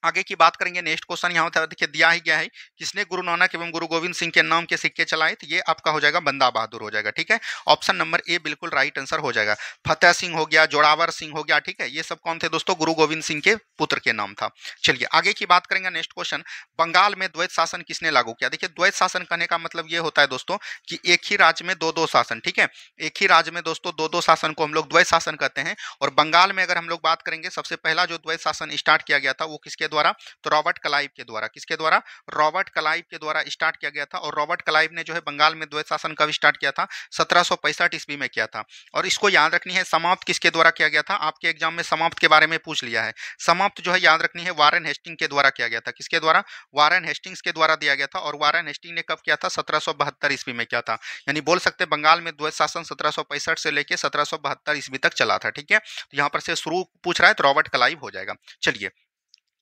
आगे की बात करेंगे, नेक्स्ट क्वेश्चन यहाँ पर देखिए दिया ही गया है, किसने गुरु नानक एवं गुरु गोविंद सिंह के नाम के सिक्के चलाए? तो ये आपका हो जाएगा बंदा बहादुर हो जाएगा। ठीक है, ऑप्शन नंबर ए बिल्कुल राइट आंसर हो जाएगा। फतेह सिंह हो गया, जोरावर सिंह हो गया, ठीक है, ये सब कौन थे दोस्तों? गुरु गोविंद सिंह के पुत्र के नाम था। चलिए आगे की बात करेंगे, नेक्स्ट क्वेश्चन, बंगाल में द्वैत शासन किसने लागू किया? देखिए द्वैत शासन कहने का मतलब ये होता है दोस्तों कि एक ही राज्य में दो दो शासन। ठीक है, एक ही राज्य में दोस्तों दो दो शासन को हम लोग द्वैत शासन कहते हैं। और बंगाल में अगर हम लोग बात करेंगे, सबसे पहला जो द्वैत शासन स्टार्ट किया गया था वो किसके द्वारा? तो रॉबर्ट क्लाइव के द्वारा। किसके द्वारा? रॉबर्ट क्लाइव के द्वारा स्टार्ट किया गया था। और रॉबर्ट क्लाइव ने जो है बंगाल में द्वैत शासन कब स्टार्ट किया था? 1765 ईस्वी में किया था। और इसको याद रखनी है, समाप्त किसके द्वारा किया गया था? आपके एग्जाम में समाप्त के बारे में पूछ लिया है। समाप्त जो है याद रखनी है, वारेन हेस्टिंग के द्वारा किया गया था। किसके द्वारा? वारेन हेस्टिंग्स के द्वारा दिया गया था। और वारेन हेस्टिंग ने कब किया था? 1772 ईस्वी में किया था। यानी बोल सकते हैं बंगाल में द्वैत शासन 1765 से लेकर 1772 ईस्वी तक चला था। ठीक है, तो यहाँ पर से शुरू पूछ रहा है तो रॉबर्ट क्लाइव हो जाएगा। चलिए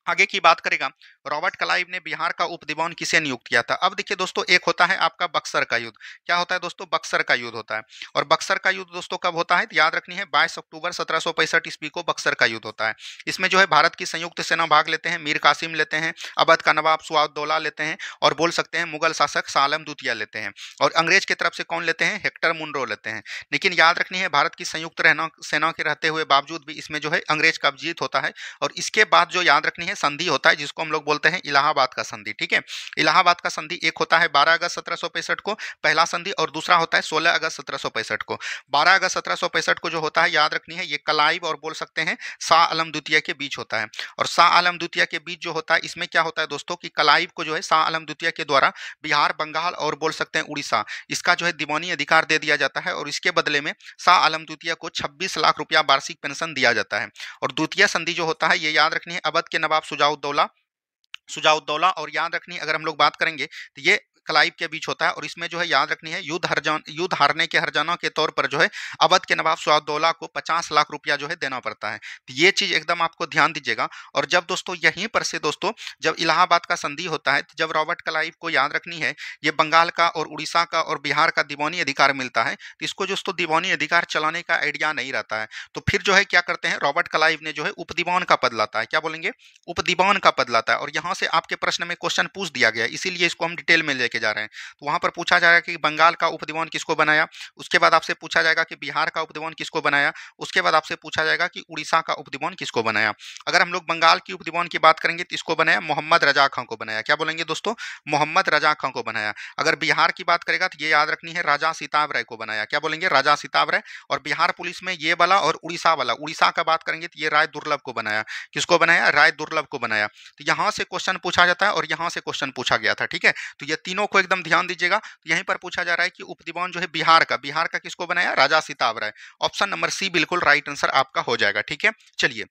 आगे की बात करेगा, रॉबर्ट क्लाइव ने बिहार का उपदीवान किसे नियुक्त किया था? अब देखिए दोस्तों, एक होता है आपका बक्सर का युद्ध। क्या होता है दोस्तों? बक्सर का युद्ध होता है। और बक्सर का युद्ध दोस्तों कब होता है? तो याद रखनी है 22 अक्टूबर 1765 ईस्वी को बक्सर का युद्ध होता है। इसमें जो है भारत की संयुक्त सेना भाग लेते हैं, मीर कासिम लेते हैं, अवध का नवाब सुआउद्दौला लेते हैं, और बोल सकते हैं मुगल शासक शाह आलम द्वितीय लेते हैं। और अंग्रेज की तरफ से कौन लेते हैं? हेक्टर मुनरो लेते हैं। लेकिन याद रखनी है भारत की संयुक्त सेना के रहते हुए बावजूद भी इसमें जो है अंग्रेज का जीत होता है। और इसके बाद जो याद रखनी है संधि होता है, जिसको हम लोग बोलते हैं इलाहाबाद का संधि। ठीक है, इलाहाबाद का संधि एक होता है 12 अगस्त 1765 को पहला संधि, और दूसरा होता है 16 अगस्त 1765 को। 12 अगस्त 1765 को जो होता है याद रखनी है, ये क्लाइव और बोल सकते हैं शाह आलम द्वितीय के बीच होता है। और शाह आलम द्वितीय के बीच जो होता है, इसमें क्या होता है दोस्तों कि क्लाइव को जो है शाह आलम द्वितीय के द्वारा बिहार, बंगाल और बोल सकते हैं उड़ीसा, इसका जो है दीवानी अधिकार दे दिया जाता है। और इसके बदले में शाह आलम द्वितीय को 26 लाख रुपया वार्षिक पेंशन दिया जाता है। और द्वितीय संधि जो होता है, ये याद रखनी है अवध के नवाब सुजाउद्दौला और याद रखनी, अगर हम लोग बात करेंगे तो ये क्लाइव के बीच होता है। और इसमें जो है याद रखनी है युद्ध हारने के हर्जाना के तौर पर जो है अवध के नवाब सुजाउद्दौला को 50 लाख रुपया जो है देना पड़ता है। तो ये चीज एकदम आपको ध्यान दीजिएगा। और जब दोस्तों यहीं पर से दोस्तों जब इलाहाबाद का संधि होता है, तो जब रॉबर्ट क्लाइव को याद रखनी है ये बंगाल का और उड़ीसा का और बिहार का दीवानी अधिकार मिलता है, तो इसको दोस्तों दीवानी अधिकार चलाने का आइडिया नहीं रहता है। तो फिर जो है क्या करते हैं, रॉबर्ट क्लाइव ने जो है उपदीवान का पद लाता है। क्या बोलेंगे? उपदीवान का पद लाता है। और यहाँ से आपके प्रश्न में क्वेश्चन पूछ दिया गया, इसीलिए इसको हम डिटेल में लेके जा रहे हैं। तो वहां पर पूछा जाएगा कि बंगाल का उपदीवान किसको बनाया, उसके बाद आपसे पूछा जाएगा कि बिहार का उपदीवान किसको बनाया, उसके बाद आपसे पूछा जाएगा कि उड़ीसा का उपदीवान किसको बनाया। अगर हम लोग बंगाल की उपदीवान की बात करेंगे तो इसको बनाया मोहम्मद रजा खां को बनाया। क्या बोलेंगे दोस्तों? मोहम्मद रजा खां को बनाया। अगर बिहार की बात करेगा तो ये याद रखनी है राजा सिताब राय को बनाया। क्या बोलेंगे? राजा सिताब राय। और बिहार पुलिस में ये वाला और उड़ीसा वाला, उड़ीसा का बात करेंगे तो ये राय दुर्लभ को बनाया। किसको बनाया? राय दुर्लभ को बनाया। तो यहाँ से क्वेश्चन पूछा जाता है और यहाँ से क्वेश्चन पूछा गया था। ठीक है, तो ये तीनों को एकदम ध्यान दीजिएगा। तो यहीं पर पूछा जा रहा है कि उपदीवान जो है बिहार का किसको बनाया? राजा सिताब राय। ऑप्शन नंबर सी बिल्कुल राइट आंसर आपका हो जाएगा। ठीक है, चलिए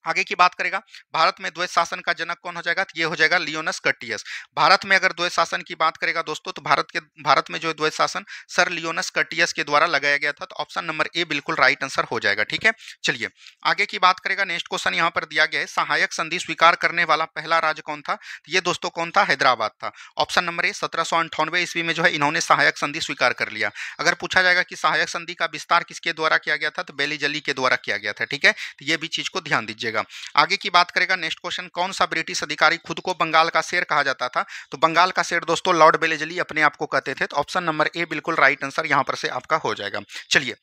आगे की बात करेगा, भारत में द्वैत शासन का जनक कौन हो जाएगा? तो ये हो जाएगा लियोनस कर्टियस। भारत में अगर द्वैत शासन की बात करेगा दोस्तों, तो भारत में जो द्वैत शासन सर लियोनस कर्टियस के द्वारा लगाया गया था। तो ऑप्शन नंबर ए बिल्कुल राइट आंसर हो जाएगा। ठीक है, चलिए आगे की बात करेगा, नेक्स्ट क्वेश्चन यहाँ पर दिया गया है, सहायक संधि स्वीकार करने वाला पहला राज्य कौन था? तो ये दोस्तों कौन था? हैदराबाद था। ऑप्शन नंबर ए 1798 ईस्वी में जो है इन्होंने सहायक संधि स्वीकार कर लिया। अगर पूछा जाएगा कि सहायक संधि का विस्तार किसके द्वारा किया गया था, तो बेलीजली के द्वारा किया गया था। ठीक है, तो ये भी चीज को ध्यान दीजिएगा। आगे की बात करेगा, नेक्स्ट क्वेश्चन, कौन सा ब्रिटिश अधिकारी खुद को बंगाल का शेर कहा जाता था? तो बंगाल का शेर दोस्तों लॉर्ड बेलेजली अपने आप को कहते थे। तो ऑप्शन नंबर ए बिल्कुल राइट आंसर यहां पर से आपका हो जाएगा। चलिए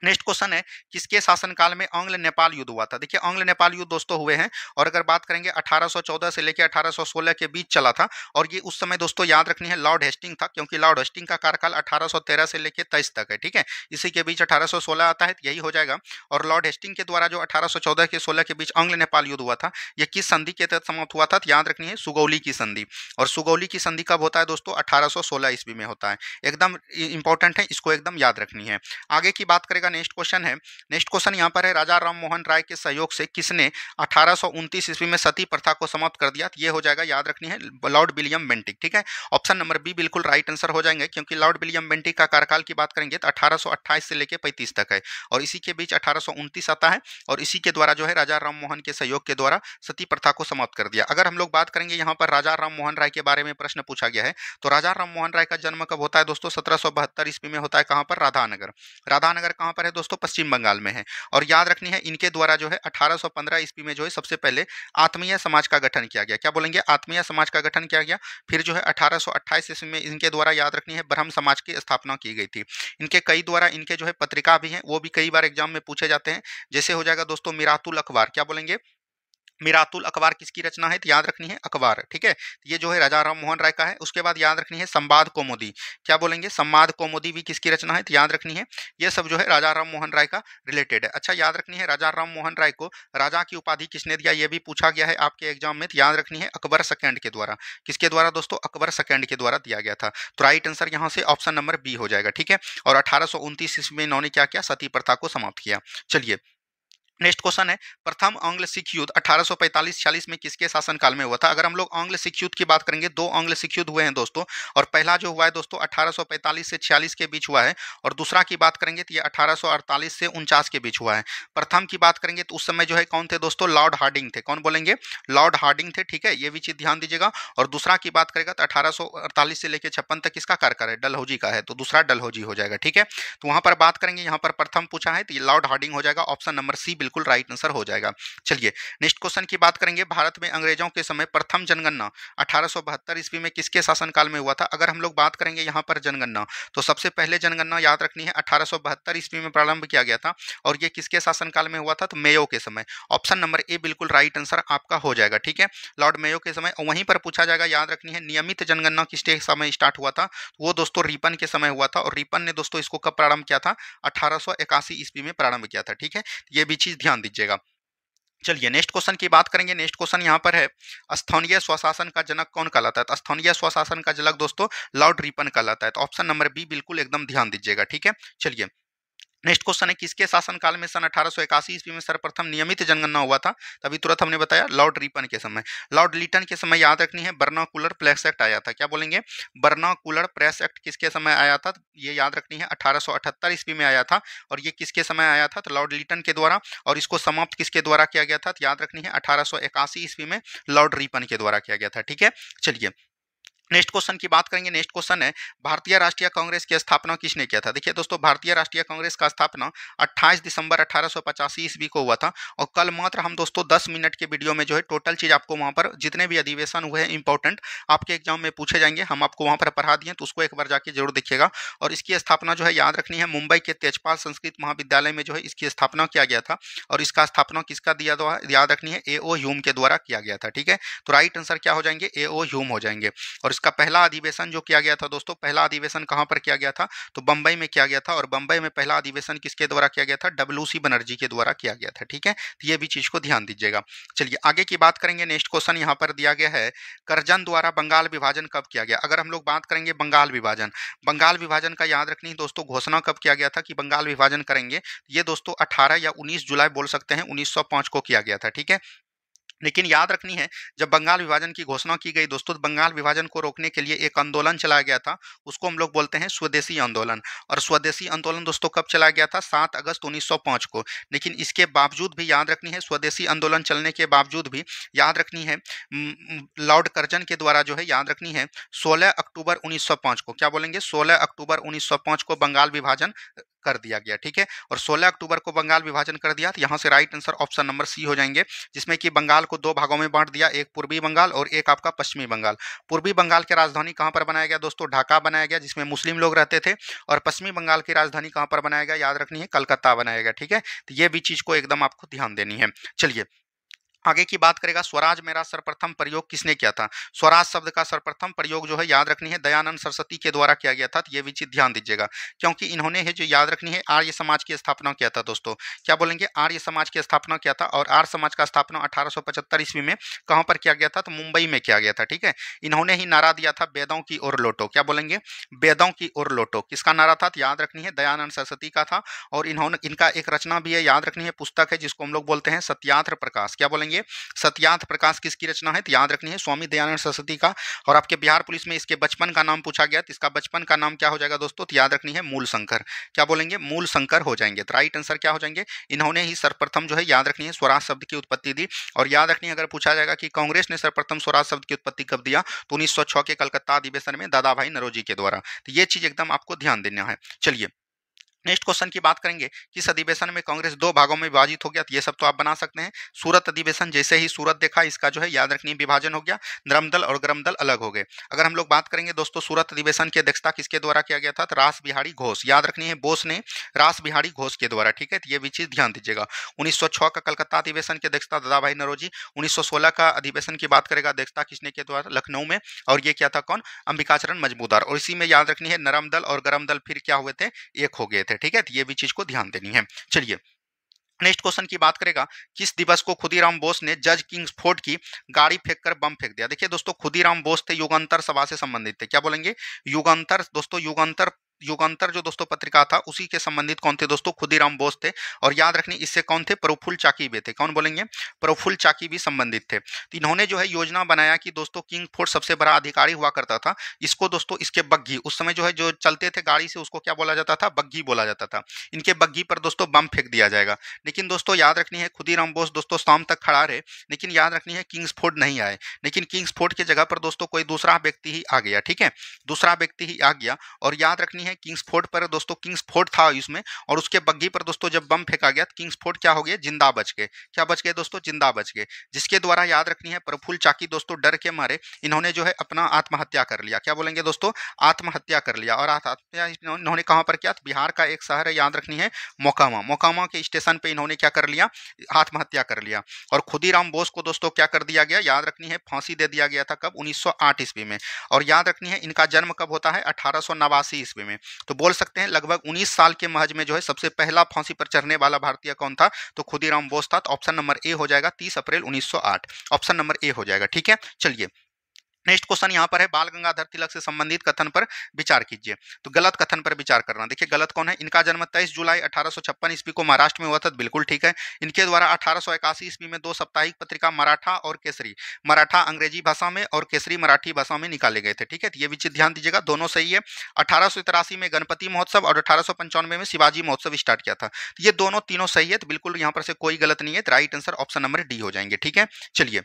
नेक्स्ट क्वेश्चन है, किसके शासनकाल में आंग्ल नेपाल युद्ध हुआ था? देखिए आंग्ल नेपाल युद्ध दोस्तों हुए हैं, और अगर बात करेंगे 1814 से लेकर 1816 के बीच चला था। और ये उस समय दोस्तों याद रखनी है लॉर्ड हेस्टिंग था, क्योंकि लॉर्ड हेस्टिंग का कार्यकाल 1813 से लेकर 23 तक है। ठीक है, इसी के बीच 1816 आता है, तो यही हो जाएगा। और लॉर्ड हेस्टिंग के द्वारा जो 1814 के 16 के बीच आंग्ल नेपाल युद्ध हुआ था, ये किस संधि के तहत समाप्त हुआ था? तो याद रखनी है सुगौली की संधि। और सुगौली की संधि कब होता है दोस्तों? 1816 ईस्वी में होता है। एकदम इंपॉर्टेंट है, इसको एकदम याद रखनी है। आगे की बात करेगा, नेक्स्ट क्वेश्चन है, नेक्स्ट क्वेश्चन यहाँ पर है, राजा राम मोहन राय के सहयोग से किसने 1829 ईस्वी में सती प्रथा को समाप्त कर दिया? तो ये हो जाएगा, याद रखनी है लॉर्ड विलियम बेंटिक। ठीक है, ऑप्शन नंबर बी बिल्कुल राइट आंसर हो जाएंगे, क्योंकि लॉर्ड विलियम बेंटिक का कार्यकाल की बात करेंगे तो 1828 से लेकर 35 तक है, और इसी के बीच 1829 आता है, और इसी के द्वारा जो है राजा राम मोहन के सहयोग के द्वारा सती प्रथा को समाप्त कर दिया। अगर हम लोग बात करेंगे यहाँ पर राजा राम मोहन राय के बारे में प्रश्न पूछा गया है, तो राजा राम मोहन राय का जन्म कब होता है दोस्तों? 1772 ईस्वी में होता है। कहाँ पर? राधानगर। राधानगर कहाँ पर है दोस्तों, पश्चिम बंगाल में है। और याद रखनी है इनके द्वारा जो है 1815 ईस्वी में जो है सबसे पहले आत्मीय समाज का गठन किया गया। क्या बोलेंगे? आत्मीय समाज का गठन किया गया। फिर जो है 1828 ईस्वी में इनके द्वारा याद रखनी है ब्रह्म समाज की स्थापना की गई थी। इनके कई द्वारा इनके जो है पत्रिका भी हैं, वो भी कई बार एग्जाम में पूछे जाते हैं। जैसे हो जाएगा दोस्तों मिरातुल अखबार। क्या बोलेंगे? मिरातुल अखबार किसकी रचना है? तो याद रखनी है अखबार, ठीक है। ये जो है राजा राम मोहन राय का है। उसके बाद याद रखनी है संवाद कौमुदी। क्या बोलेंगे? संवाद कौमुदी भी किसकी रचना है? तो याद रखनी है ये सब जो है राजा राम मोहन राय का रिलेटेड है। अच्छा, याद रखनी है राजा राम मोहन राय को राजा की उपाधि किसने दिया? ये भी पूछा गया है आपके एग्जाम में। तो याद रखनी है अकबर सेकंड के द्वारा। किसके द्वारा दोस्तों? अकबर सेकंड के द्वारा दिया गया था। तो राइट आंसर यहाँ से ऑप्शन नंबर बी हो जाएगा, ठीक है। और 1829 ईस्वी में इन्होंने क्या किया? सती प्रथा को समाप्त किया। चलिए, नेक्स्ट क्वेश्चन है, प्रथम आंग्ल सिख युद्ध 1845-46 में किसके शासनकाल में हुआ था? अगर हम लोग आंग्ल सिख युद्ध की बात करेंगे, दो आंग्ल सिख युद्ध हुए हैं दोस्तों। और पहला जो हुआ है दोस्तों 1845 से 46 के बीच हुआ है। और दूसरा की बात करेंगे तो ये 1848 से 49 के बीच हुआ है। प्रथम की बात करेंगे तो उस समय जो है कौन थे दोस्तों? लॉर्ड हार्डिंग थे। कौन बोलेंगे? लॉर्ड हार्डिंग थे, ठीक है, ये भी चीज ध्यान दीजिएगा। और दूसरा की बात करेगा तो 1848 से लेकर 56 तक किसका कार्यकाल है? डलहौजी का है, तो दूसरा डलहौजी हो जाएगा, ठीक है। तो वहां पर बात करेंगे, यहाँ पर प्रथम पूछा है तो ये लॉर्ड हार्डिंग हो जाएगा। ऑप्शन नंबर सी बिल्कुल राइट आंसर हो जाएगा। चलिए, नेक्स्ट क्वेश्चन की बात करेंगे, भारत में अंग्रेजों के समय प्रथम जनगणना 1872 ईस्वी में किसके शासनकाल में हुआ था? अगर हम लोग बात करेंगे यहाँ पर जनगणना, तो सबसे पहले जनगणना याद रखनी है 1872 ईस्वी में प्रारंभ किया गया था। और ये किसके शासनकाल में हुआ था? तो मेयो के समय। ऑप्शन नंबर ए बिल्कुल राइट आंसर आपका हो जाएगा, ठीक है, लॉर्ड मेयो के समय। वहीं पर पूछा जाएगा, याद रखनी है नियमित जनगणना किसके समय स्टार्ट हुआ था? वो दोस्तों रिपन के समय हुआ था। और रिपन ने दोस्तों इसको कब प्रारंभ किया था? 1881 ईस्वी में प्रारंभ किया था, ठीक है। ये भी चीज ध्यान दीजिएगा। चलिए, नेक्स्ट क्वेश्चन की बात करेंगे। नेक्स्ट क्वेश्चन यहाँ पर है, स्थानीय स्वशासन का जनक कौन कहलाता है? तो स्थानीय स्वशासन का जनक दोस्तों लॉर्ड रिपन कहलाता है। तो ऑप्शन नंबर बी बिल्कुल एकदम ध्यान दीजिएगा, ठीक है। चलिए, नेक्स्ट क्वेश्चन है, किसके शासनकाल में सन 1881 ईस्वी में सर्वप्रथम नियमित जनगणना हुआ था? तभी तुरंत हमने बताया लॉर्ड रिपन के समय। लॉर्ड लिटन के समय याद रखनी है बर्नाकुलर प्रेस एक्ट आया था। क्या बोलेंगे? बर्नाकुलर प्रेस एक्ट किसके समय आया था? ये याद रखनी है 1878 ईस्वी में आया था। और ये किसके समय आया था? तो लॉर्ड लिटन के द्वारा। और इसको समाप्त किसके द्वारा किया गया था? तो याद रखनी है 1881 ईस्वी में लॉर्ड रिपन के द्वारा किया गया था, ठीक है। चलिए, नेक्स्ट क्वेश्चन की बात करेंगे। नेक्स्ट क्वेश्चन है, भारतीय राष्ट्रीय कांग्रेस की स्थापना किसने किया था? देखिए दोस्तों, भारतीय राष्ट्रीय कांग्रेस का स्थापना 28 दिसंबर 1885 ईस्वी को हुआ था। और कल मात्र हम दोस्तों 10 मिनट के वीडियो में जो है टोटल चीज आपको वहां पर जितने भी अधिवेशन हुए हैं इंपॉर्टेंट आपके एग्जाम में पूछे जाएंगे, हम आपको वहां पर पढ़ा दिए, तो उसको एक बार जाके जरूर देखिएगा। और इसकी स्थापना जो है याद रखनी है मुंबई के तेजपाल संस्कृत महाविद्यालय में जो है इसकी स्थापना किया गया था। और इसका स्थापना किसका दिया था? याद रखनी है ए ओ ह्यूम के द्वारा किया गया था, ठीक है। तो राइट आंसर क्या हो जाएंगे? ए ओ ह्यूम हो जाएंगे। और इसका पहला अधिवेशन जो किया गया था दोस्तों, पहला अधिवेशन कहां पर किया गया था? तो बंबई में किया गया था। और बंबई में पहला अधिवेशन किसके द्वारा किया गया था? डब्ल्यूसी बनर्जी के द्वारा किया गया था, ठीक है। तो ये भी चीज को ध्यान दीजिएगा। चलिए, आगे की बात करेंगे। नेक्स्ट क्वेश्चन यहां पर दिया गया है, करजन द्वारा बंगाल विभाजन कब किया गया? अगर हम लोग बात करेंगे बंगाल विभाजन, बंगाल विभाजन का याद रखनी है दोस्तों घोषणा कब किया गया था कि बंगाल विभाजन करेंगे? ये दोस्तों 18 या 19 जुलाई बोल सकते हैं 1905 को किया गया था, ठीक है। लेकिन याद रखनी है, जब बंगाल विभाजन की घोषणा की गई दोस्तों, तो बंगाल विभाजन को रोकने के लिए एक आंदोलन चलाया गया था। उसको हम लोग बोलते हैं स्वदेशी आंदोलन। और स्वदेशी आंदोलन दोस्तों कब चलाया गया था? 7 अगस्त 1905 को। लेकिन इसके बावजूद भी याद रखनी है, स्वदेशी आंदोलन चलने के बावजूद भी याद रखनी है लॉर्ड कर्जन के द्वारा जो है याद रखनी है 16 अक्टूबर 1905 को, क्या बोलेंगे? 16 अक्टूबर 1905 को बंगाल विभाजन कर दिया गया, ठीक है। और 16 अक्टूबर को बंगाल विभाजन कर दिया। तो यहाँ से right answer option number C हो जाएंगे, जिसमें कि बंगाल को दो भागों में बांट दिया, एक पूर्वी बंगाल और एक आपका पश्चिमी बंगाल। पूर्वी बंगाल की राजधानी कहाँ पर बनाया गया दोस्तों? ढाका बनाया गया, जिसमें मुस्लिम लोग रहते थे। और पश्चिमी बंगाल की राजधानी कहाँ पर बनाया गया? याद रखनी है कलकत्ता बनाया गया, ठीक है। तो ये भी चीज को एकदम आपको ध्यान देनी है। चलिए, आगे की बात करेगा, स्वराज मेरा सर्वप्रथम प्रयोग किसने किया था? स्वराज शब्द का सर्वप्रथम प्रयोग जो है याद रखनी है दयानंद सरस्वती के द्वारा किया गया था। तो ये भी चीज ध्यान दीजिएगा, क्योंकि इन्होंने है जो याद रखनी है आर्य समाज की स्थापना किया था दोस्तों। क्या बोलेंगे? आर्य समाज की स्थापना किया था। और आर्य समाज का स्थापना 1875 ईस्वी में कहां पर किया गया था? तो मुंबई में किया गया था, ठीक है। इन्होंने ही नारा दिया था वेदों की ओर लौटो। क्या बोलेंगे? वेदों की ओर लौटो। किसका नारा था? तो याद रखनी है दयानंद सरस्वती का था। और इन्होंने इनका एक रचना भी है, याद रखनी है पुस्तक है, जिसको हम लोग बोलते हैं सत्यार्थ प्रकाश। क्या बोलेंगे? सत्यार्थ प्रकाश किसकी रचना है? तो याद रखनी है स्वामी दयानंद सरस्वती का। और आपके बिहार पुलिस में इसके बचपन का नाम पूछा गया, तो इसका बचपन का नाम क्या हो जाएगा दोस्तों? तो याद रखनी है मूल शंकर। क्या बोलेंगे? मूल शंकर हो जाएंगे। तो राइट आंसर क्या हो जाएंगे? इन्होंने ही सर्वप्रथम जो है याद रखनी है स्वराज शब्द की उत्पत्ति दी। और याद रखनी है अगर पूछा जाएगा कि कांग्रेस ने सर्वप्रथम स्वराज शब्द की उत्पत्ति कब दिया, तो 1906 के कलकत्ता अधिवेशन में दादा भाई नौरोजी के द्वारा। तो ये चीज एकदम आपको ध्यान देना है। चलिए, नेक्स्ट क्वेश्चन की बात करेंगे, किस अधिवेशन में कांग्रेस दो भागों में विभाजित हो गया? तो ये सब तो आप बना सकते हैं। सूरत अधिवेशन, जैसे ही सूरत देखा इसका जो है याद रखनी विभाजन हो गया, नरम दल और गरम दल अलग हो गए। अगर हम लोग बात करेंगे दोस्तों सूरत अधिवेशन की अध्यक्षता किसके द्वारा किया गया था? तो रास बिहारी घोष, याद रखनी है बोस ने रास बिहारी घोष के द्वारा, ठीक है। तो ये भी चीज ध्यान दीजिएगा। 1906 का कलकत्ता अधिवेशन की अध्यक्षता दादा भाई नौरोजी। 1916 का अधिवेशन की बात करेगा, अध्यक्षता किसने के द्वारा? लखनऊ में। और ये क्या था? कौन? अंबिकाचरण मजमूदार। और इसी में याद रखनी है नरम दल और गरम दल फिर क्या हुए थे? एक हो गए थे, ठीक है। तो ये भी चीज को ध्यान देनी है। चलिए नेक्स्ट क्वेश्चन की बात करेगा, किस दिवस को खुदीराम बोस ने जज किंग्सफोर्ड की गाड़ी फेंककर बम फेंक दिया? देखिए दोस्तों, खुदीराम बोस थे युगांतर सभा से संबंधित थे। क्या बोलेंगे? युगांतर दोस्तों, युगांतर युगांतर जो दोस्तों पत्रिका था उसी के संबंधित कौन थे दोस्तों? खुदीराम बोस थे। और याद रखनी इससे कौन थे? प्रफुल्ल चाकी भी थे। कौन बोलेंगे? प्रफुल्ल चाकी भी संबंधित थे। तो इन्होंने जो है योजना बनाया कि दोस्तों किंगफोर्ड सबसे बड़ा अधिकारी हुआ करता था, इसको दोस्तों इसके बग्घी, उस समय जो है जो चलते थे गाड़ी से उसको क्या बोला जाता था? बग्घी बोला जाता था। इनके बग्घी पर दोस्तों बम फेंक दिया जाएगा। लेकिन दोस्तों याद रखनी है खुदीराम बोस दोस्तों शाम तक खड़ा रहे, लेकिन याद रखनी है किंग्सफोर्ड नहीं आए। लेकिन किंग्सफोर्ड की जगह पर दोस्तों कोई दूसरा व्यक्ति ही आ गया, ठीक है। दूसरा व्यक्ति ही आ गया। और याद रखनी है किंग्सफोर्ड पर दोस्तों, किंग्सफोर्ड था इसमें, और उसके बग्घी पर दोस्तों जब बम फेंका गया तो किंग्सफोर्ड क्या हो गया? जिंदा बच गए। क्या बच गए दोस्तों? जिंदा बच गए। जिसके द्वारा याद रखनी है प्रफुल्ल चाकी दोस्तों डर के मारे इन्होंने जो है अपना आत्महत्या कर लिया। क्या बोलेंगे दोस्तों? आत्महत्या कर लिया। और आत्महत्या इन्होंने कहां पर किया? बिहार का एक शहर है, याद रखनी है मोकामा। मोकामा के स्टेशन पे इन्होंने क्या कर लिया? आत्महत्या कर लिया। और खुदीराम बोस को दोस्तों क्या कर दिया गया? याद रखनी है फांसी दे दिया गया था। कब? 1908 ईस्वी में। और याद रखनी है इनका जन्म कब होता है? 1889 ईस्वी में। तो बोल सकते हैं लगभग 19 साल के महज में जो है सबसे पहला फांसी पर चढ़ने वाला भारतीय कौन था? तो खुदीराम बोस था। तो ऑप्शन नंबर ए हो जाएगा, 30 अप्रैल 1908। ऑप्शन नंबर ए हो जाएगा, ठीक है। चलिए नेक्स्ट क्वेश्चन यहाँ पर है, बाल गंगाधर तिलक से संबंधित कथन पर विचार कीजिए। तो गलत कथन पर विचार करना। देखिए गलत कौन है? इनका जन्म 23 जुलाई 1856 ईस्वी को महाराष्ट्र में हुआ था, बिल्कुल ठीक है। इनके द्वारा 1881 ईस्वी में दो साप्ताहिक पत्रिका मराठा और केसरी, मराठा अंग्रेजी भाषा में और केसरी मराठी भाषा में निकाले गए थे, ठीक है। तो ये भी चीज ध्यान दीजिएगा, दोनों सही है। 1883 में गणपति महोत्सव और 1895 में शिवाजी महोत्सव स्टार्ट किया था। तो ये दोनों तीनों सही है, तो बिल्कुल यहाँ पर से कोई गलत नहीं है। तो right answer option number D हो जाएंगे, ठीक है। चलिए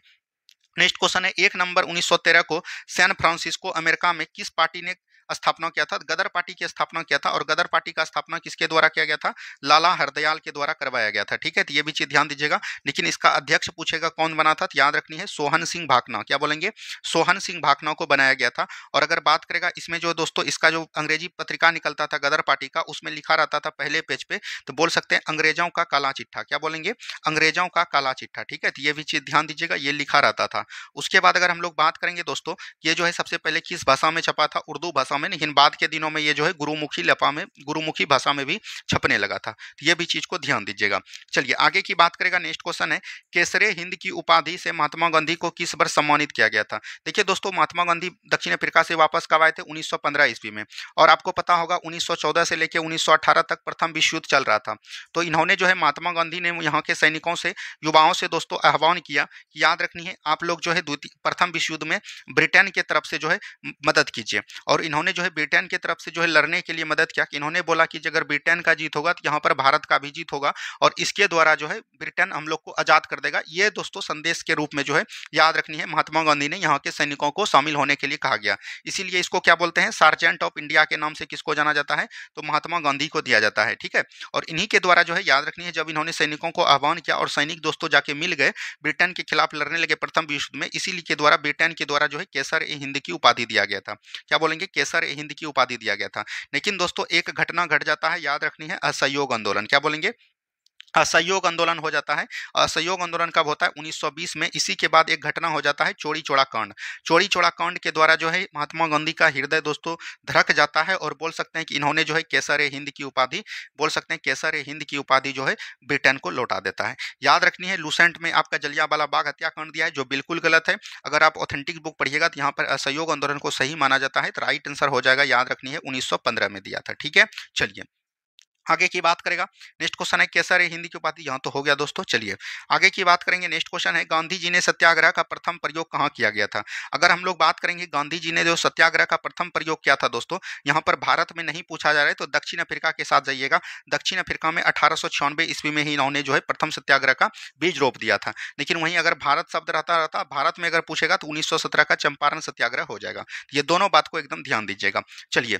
नेक्स्ट क्वेश्चन है, 1 नवंबर 1913 को सैन फ्रांसिस्को अमेरिका में किस पार्टी ने स्थापना किया था? गदर पार्टी की स्थापना किया था। और गदर पार्टी का स्थापना किसके द्वारा किया गया था? लाला हरदयाल के द्वारा करवाया गया था, ठीक है। तो ये भी चीज ध्यान दीजिएगा। लेकिन इसका अध्यक्ष पूछेगा कौन बना था? तो याद रखनी है सोहन सिंह भाकना। क्या बोलेंगे? सोहन सिंह भाकना को बनाया गया था। और अगर बात करेगा इसमें जो दोस्तों इसका जो अंग्रेजी पत्रिका निकलता था गदर पार्टी का, उसमें लिखा रहता था पहले पेज पे, तो बोल सकते हैं अंग्रेजों का काला चिट्ठा। क्या बोलेंगे? अंग्रेजों का काला चिट्ठा, ठीक है। तो ये भी चीज ध्यान दीजिएगा, ये लिखा रहता था। उसके बाद अगर हम लोग बात करेंगे दोस्तों, ये जो है सबसे पहले किस भाषा में छपा था? उर्दू भाषा में। लेकिन बाद के दिनों में ये जो है गुरुमुखी लपा में, गुरुमुखी भाषा में भी छपने लगा था। तो ये भी चीज को ध्यान दीजिएगा। चलिए आगे की बात करेगा। नेक्स्ट क्वेश्चन है, केसरे हिंद की उपाधि से महात्मा गांधी को किस वर्ष सम्मानित किया गया था? देखिए दोस्तों, महात्मा गांधी दक्षिण अफ्रीका से वापस कब आए थे? 1915 ईस्वी में। और आपको पता होगा 1914 से लेकर 1918 तक प्रथम विश्व युद्ध चल रहा था। तो इन्होंने जो है महात्मा गांधी ने यहाँ के सैनिकों से, युवाओं से दोस्तों आह्वान किया कि याद रखनी है आप लोग जो है प्रथम विश्व युद्ध में ब्रिटेन के तरफ से जो है मदद कीजिए। और इन्होंने जो है ब्रिटेन के तरफ से जो है लड़ने के लिए मदद किया कि इन्होंने बोला कि अगर ब्रिटेन का जीत होगा तो यहाँ पर भारत का भी जीत होगा, और इसके द्वारा जो है ब्रिटेन हम लोग को आजाद कर देगा। ये दोस्तों संदेश के रूप में जो है याद रखनी है महात्मा गांधी ने यहाँ के सैनिकों को शामिल होने के लिए कहा गया। इसीलिए इसको क्या बोलते हैं? सार्जेंट ऑफ इंडिया के नाम से किसको जाना जाता है? तो महात्मा गांधी को दिया जाता है, ठीक है। और इन्हीं के द्वारा जो है याद रखनी है जब इन्होंने सैनिकों को आह्वान किया और सैनिक दोस्तों जाके मिल गए, ब्रिटेन के खिलाफ लड़ने लगे प्रथम विश्व में, इसीलिए के द्वारा ब्रिटेन के द्वारा जो है केसर ए हिंद की उपाधि दिया गया था। क्या बोलेंगे? केसर ए हिंद की उपाधि दिया गया था। लेकिन दोस्तों एक घटना घट जाता है, याद रखनी है असहयोग आंदोलन। क्या बोलेंगे? असहयोग आंदोलन हो जाता है। असहयोग आंदोलन कब होता है? 1920 में। इसी के बाद एक घटना हो जाता है चौड़ी चौड़ा कांड। चौड़ी चौड़ा कांड के द्वारा जो है महात्मा गांधी का हृदय दोस्तों धड़क जाता है, और बोल सकते हैं कि इन्होंने जो है केसर ए हिंद की उपाधि, बोल सकते हैं केसर ए हिंद की उपाधि जो है ब्रिटेन को लौटा देता है। याद रखनी है लूसेंट में आपका जलियांवाला बाग हत्याकांड दिया है, जो बिल्कुल गलत है। अगर आप ऑथेंटिक बुक पढ़िएगा तो यहाँ पर असहयोग आंदोलन को सही माना जाता है। तो राइट आंसर हो जाएगा, याद रखनी है 1915 में दिया था, ठीक है। चलिए आगे की बात करेगा। नेक्स्ट क्वेश्चन है, केसर ए हिंद की उपाधि, यहाँ तो हो गया दोस्तों। चलिए आगे की बात करेंगे। नेक्स्ट क्वेश्चन है, गांधी जी ने सत्याग्रह का प्रथम प्रयोग कहाँ किया गया था? अगर हम लोग बात करेंगे गांधी जी ने जो सत्याग्रह का प्रथम प्रयोग किया था दोस्तों, यहाँ पर भारत में नहीं पूछा जा रहा है, तो दक्षिण अफ्रीका के साथ जाइएगा। दक्षिण अफ्रीका में 1896 ईस्वी में ही इन्होंने जो है प्रथम सत्याग्रह का बीज रोप दिया था। लेकिन वहीं अगर भारत शब्द रहता भारत में अगर पूछेगा तो 1917 का चंपारण सत्याग्रह हो जाएगा। ये दोनों बात को एकदम ध्यान दीजिएगा। चलिए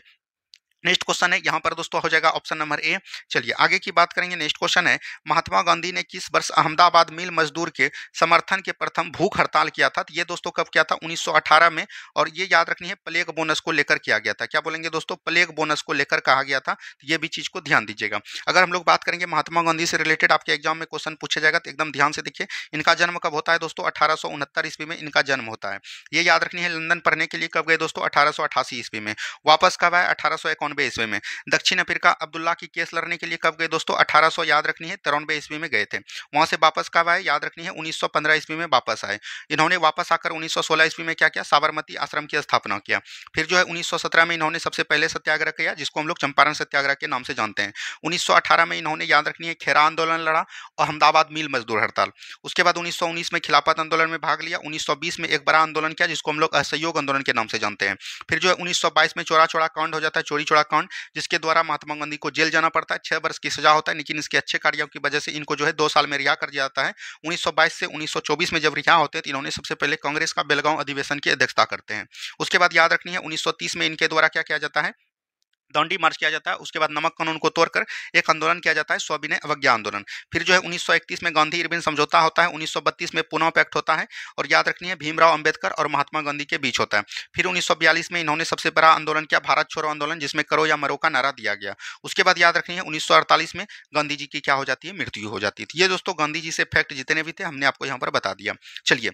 नेक्स्ट क्वेश्चन है यहाँ पर दोस्तों हो जाएगा ऑप्शन नंबर ए। चलिए आगे की बात करेंगे। नेक्स्ट क्वेश्चन है महात्मा गांधी ने किस वर्ष अहमदाबाद मिल मजदूर के समर्थन के प्रथम भूख हड़ताल किया था? तो ये दोस्तों कब किया था? 1918 में। और ये याद रखनी है प्लेग बोनस को लेकर किया गया था। क्या बोलेंगे दोस्तों? प्लेग बोनस को लेकर कहा गया था। तो ये भी चीज को ध्यान दीजिएगा। अगर हम लोग बात करेंगे महात्मा गांधी से रिलेटेड आपके एग्जाम में क्वेश्चन पूछा जाएगा तो एकदम ध्यान से देखिए। इनका जन्म कब होता है दोस्तों? 1869 ईस्वी में इनका जन्म होता है। ये याद रखनी है। लंदन पढ़ने के लिए कब गए दोस्तों? 1888 ईस्वी में। वापस कब आए? 1891 ईस्वी में। दक्षिण अफ्रीका अब्दुल्ला की केस लड़ने के लिए कब गए दोस्तों? 1800 याद रखनी है 93 ईस्वी में गए थे। वहां से वापस कब आए? याद रखनी है 1915 ईस्वी में वापस आए। इन्होंने वापस आकर 1916 ईस्वी में क्या किया? साबरमती आश्रम की स्थापना किया। फिर जो है 1917 में इन्होंने सबसे पहले सत्याग्रह किया जिसको हम लोग चंपारण सत्याग्रह के नाम से जानते हैं। 1918 में इन्होंने याद रखनी है खेरा आंदोलन लड़ा और अहमदाबाद मिल मजदूर हड़ताल। उसके बाद 1919 में खिलाफत आंदोलन में भाग लिया। 1920 में एक बड़ा आंदोलन किया जिसको हम लोग असहयोग आंदोलन के नाम से जानते हैं। फिर जो है 1922 में चौरा चौड़ा कांड हो जाता है, चोरी चौड़ा कांड, जिसके द्वारा महात्मा गांधी को जेल जाना पड़ता है। 6 वर्ष की सजा होता है, लेकिन इसके अच्छे कार्यों की वजह से इनको जो है 2 साल में रिहा कर दिया जाता है। 1922 से 1924 में जब रिहा होते हैं तो इन्होंने सबसे पहले कांग्रेस का बेलगांव अधिवेशन की अध्यक्षता करते हैं। उसके बाद याद रखनी है 1930 में इनके द्वारा क्या किया जाता है? दांडी मार्च किया जाता है। उसके बाद नमक कानून को तोड़कर एक आंदोलन किया जाता है, सविनय अवज्ञा आंदोलन। फिर जो है 1931 में गांधी इरविन समझौता होता है। 1932 में पुनः पैक्ट होता है और याद रखनी है भीमराव अंबेडकर और महात्मा गांधी के बीच होता है। फिर 1942 में इन्होंने सबसे बड़ा आंदोलन किया, भारत छोड़ो आंदोलन, जिसमें करो या मरो का नारा दिया गया। उसके बाद याद रखनी है 1948 में गांधी जी की क्या हो जाती है? मृत्यु हो जाती थी। ये दोस्तों गांधी जी से फैक्ट जितने भी थे हमने आपको यहाँ पर बता दिया। चलिए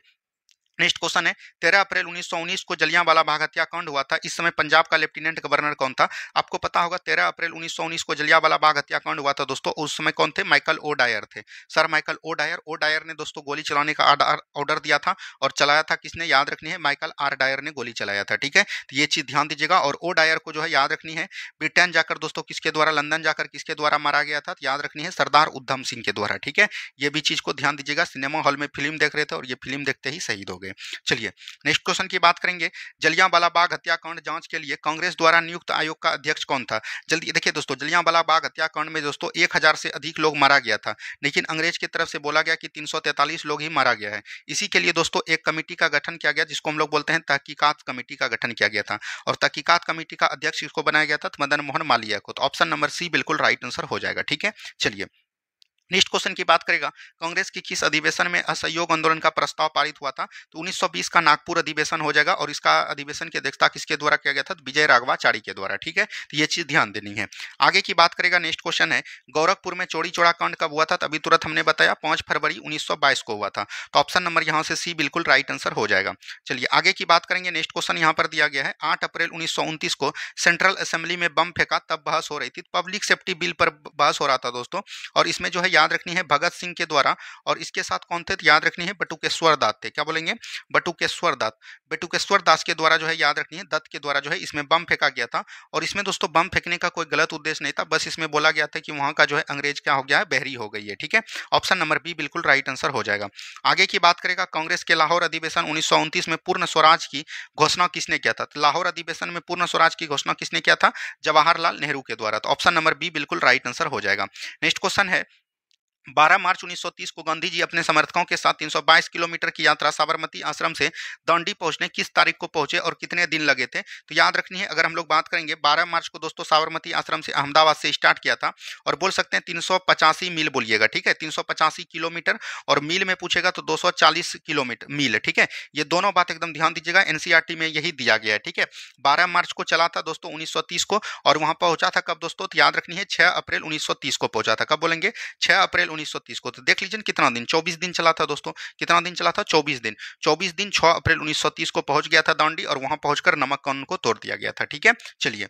नेक्स्ट क्वेश्चन है 13 अप्रैल 1919 को जलियांवाला बाग हत्याकांड हुआ था। इस समय पंजाब का लेफ्टिनेंट गवर्नर कौन था? आपको पता होगा 13 अप्रैल 1919 को जलियांवाला बाग हत्याकांड हुआ था दोस्तों। उस समय कौन थे? माइकल ओ डायर थे। Sir Michael O'Dwyer. O'Dwyer ने दोस्तों गोली चलाने का ऑर्डर दिया था और चलाया था किसने? याद रखनी है माइकल आर डायर ने गोली चलाया था। ठीक है, तो ये चीज ध्यान दीजिएगा। और ओ डायर को जो है याद रखनी है ब्रिटेन जाकर दोस्तों किसके द्वारा, लंदन जाकर किसके द्वारा मारा गया था? याद रखनी है सरदार उधम सिंह के द्वारा। ठीक है, ये भी चीज को ध्यान दीजिएगा। सिनेमा हॉल में फिल्म देख रहे थे और ये फिल्म देखते ही शहीद हो गए। चलिए नेक्स्ट क्वेश्चन की बात करेंगे। जलियांवाला बाग हत्याकांड जांच के लिए कांग्रेस द्वारा नियुक्त आयोग का अध्यक्ष कौन था? जल्दी देखिए दोस्तों, जलियांवाला बाग हत्याकांड में दोस्तों 1000 से अधिक लोग मारा गया था, लेकिन अंग्रेज की तरफ से बोला गया कि 343 लोग ही मारा गया है। इसी के लिए दोस्तों एक कमेटी का गठन किया गया जिसको हम लोग बोलते हैं तहकीकात कमेटी का गठन किया गया था। और तहकीकात कमेटी का अध्यक्ष किसको बनाया गया था? मदन मोहन मालवीय को। तो ऑप्शन नंबर सी बिल्कुल राइट आंसर हो जाएगा। ठीक है, चलिए नेक्स्ट क्वेश्चन की बात करेगा। कांग्रेस की किस अधिवेशन में असहयोग आंदोलन का प्रस्ताव पारित हुआ था? तो 1920 का नागपुर अधिवेशन हो जाएगा और इसका अधिवेशन की अध्यक्षता किसके द्वारा किया गया था? तो विजय राघवाचारी के द्वारा। ठीक है, तो ये चीज ध्यान देनी है। आगे की बात करेगा। नेक्स्ट क्वेश्चन है गोरखपुर में चौरी चौड़ा कांड कब हुआ था? तो अभी तुरंत हमने बताया 5 फरवरी 1922 को हुआ था। तो ऑप्शन नंबर यहाँ से सी बिल्कुल राइट आंसर हो जाएगा। चलिए आगे की बात करेंगे। नेक्स्ट क्वेश्चन यहाँ पर दिया गया है 8 अप्रैल 1929 को सेंट्रल असेंबली में बम फेंका, तब बहस हो रही थी। पब्लिक सेफ्टी बिल पर बहस हो रहा था दोस्तों। और इसमें जो है याद रखनी है भगत सिंह के द्वारा, और इसके साथ कौन थे? याद रखनी है बटुकेश्वर दास थे। क्या बोलेंगे? बटुकेश्वर दास। बटुकेश्वर दास के द्वारा जो है याद रखनी है दत्त के द्वारा जो है इसमें बम फेंका गया था। और इसमें दोस्तों बम फेंकने का कोई गलत उद्देश्य नहीं था, बस इसमें बोला गया था कि वहां का जो है अंग्रेज क्या हो गया है? बहरी हो गई है। ठीक है, ऑप्शन नंबर बी बिल्कुल राइट आंसर हो जाएगा। आगे की बात करेगा। कांग्रेस के लाहौर अधिवेशन 1929 में पूर्ण स्वराज की घोषणा किसने किया था? तो लाहौर अधिवेशन में पूर्ण स्वराज की घोषणा किसने किया था? जवाहरलाल नेहरू के द्वारा। तो ऑप्शन नंबर बी बिल्कुल राइट आंसर हो जाएगा। नेक्स्ट क्वेश्चन है 12 मार्च 1930 को गांधी जी अपने समर्थकों के साथ 322 किलोमीटर की यात्रा साबरमती आश्रम से दांडी पहुंचने किस तारीख को पहुंचे और कितने दिन लगे थे? तो याद रखनी है अगर हम लोग बात करेंगे 12 मार्च को दोस्तों साबरमती आश्रम से अहमदाबाद से स्टार्ट किया था। और बोल सकते हैं 385 मील बोलिएगा। ठीक है, 385 किलोमीटर। और मील में पूछेगा तो 240 किलोमीटर मील। ठीक है, ये दोनों बात एकदम ध्यान दीजिएगा, एनसीईआरटी में यही दिया गया है। ठीक है, 12 मार्च को चला था दोस्तों 1930 को, और वहां पहुंचा था कब दोस्तों? तो याद रखनी है 6 अप्रैल 1930 को पहुंचा था। कब बोलेंगे? 6 अप्रैल 1930 को। तो देख लीजिए कितना दिन, 24 दिन चला था दोस्तों। कितना दिन चला था? 24 दिन। 24 दिन 6 अप्रैल 1930 को पहुंच गया था दांडी, और वहां पहुंचकर नमक कानून को तोड़ दिया गया था। ठीक है, चलिए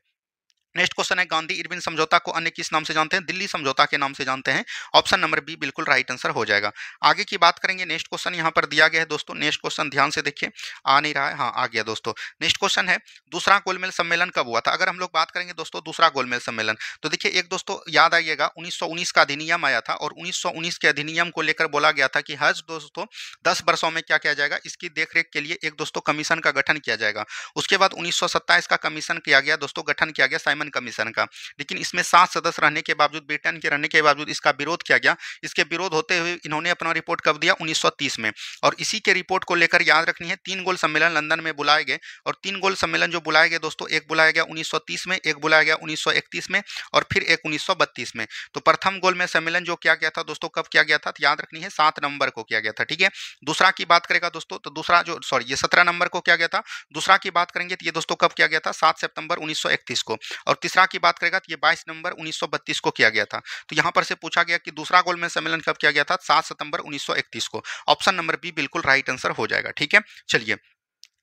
नेक्स्ट क्वेश्चन है गांधी इरविन समझौता को अन्य किस नाम से जानते हैं? दिल्ली समझौता के नाम से जानते हैं। ऑप्शन नंबर बी बिल्कुल राइट आंसर हो जाएगा। आगे की बात करेंगे। नेक्स्ट क्वेश्चन यहां पर दिया गया है दोस्तों। नेक्स्ट क्वेश्चन ध्यान से देखिए, आ नहीं रहा है, हाँ आ गया दोस्तों। नेक्स्ट क्वेश्चन है दूसरा गोलमेज सम्मेलन कब हुआ था? अगर हम लोग बात करेंगे दोस्तों दूसरा गोलमेज सम्मेलन, तो देखिए एक दोस्तों याद आइएगा 1919 का अधिनियम आया था, और 1919 के अधिनियम को लेकर बोला गया था कि हर दोस्तों 10 वर्षों में क्या किया जाएगा? इसकी देखरेख के लिए एक दोस्तों कमीशन का गठन किया जाएगा। उसके बाद 1927 का कमीशन किया गया दोस्तों, गठन किया गया साइमन ह्यूमन कमीशन का। लेकिन इसमें 7 सदस्य रहने के बावजूद, ब्रिटेन के रहने के बावजूद इसका विरोध किया गया। इसके विरोध होते हुए इन्होंने अपना रिपोर्ट कब दिया? 1930 में। और इसी के रिपोर्ट को लेकर याद रखनी है 3 गोल सम्मेलन लंदन में बुलाए गए। और 3 गोल सम्मेलन जो बुलाए गए दोस्तों, एक बुलाया गया 1930 में, एक बुलाया गया 1931 में और फिर एक 1932 में। तो प्रथम गोल में सम्मेलन जो किया गया था दोस्तों, कब किया गया था? तो याद रखनी है 7 नवंबर को किया गया था। ठीक है। दूसरा की बात करेगा दोस्तों, तो दूसरा जो ये 17 नवंबर को किया गया था। दूसरा की बात करेंगे तो ये दोस्तों कब किया गया था? 7 सितंबर 1931 को। और तीसरा की बात करेगा तो ये 22 नवंबर 1932 को किया गया था। तो यहाँ पर से पूछा गया कि दूसरा गोलमेज सम्मेलन कब किया गया था? 7 सितंबर 1931 को। ऑप्शन नंबर बी बिल्कुल राइट आंसर हो जाएगा। ठीक है। चलिए,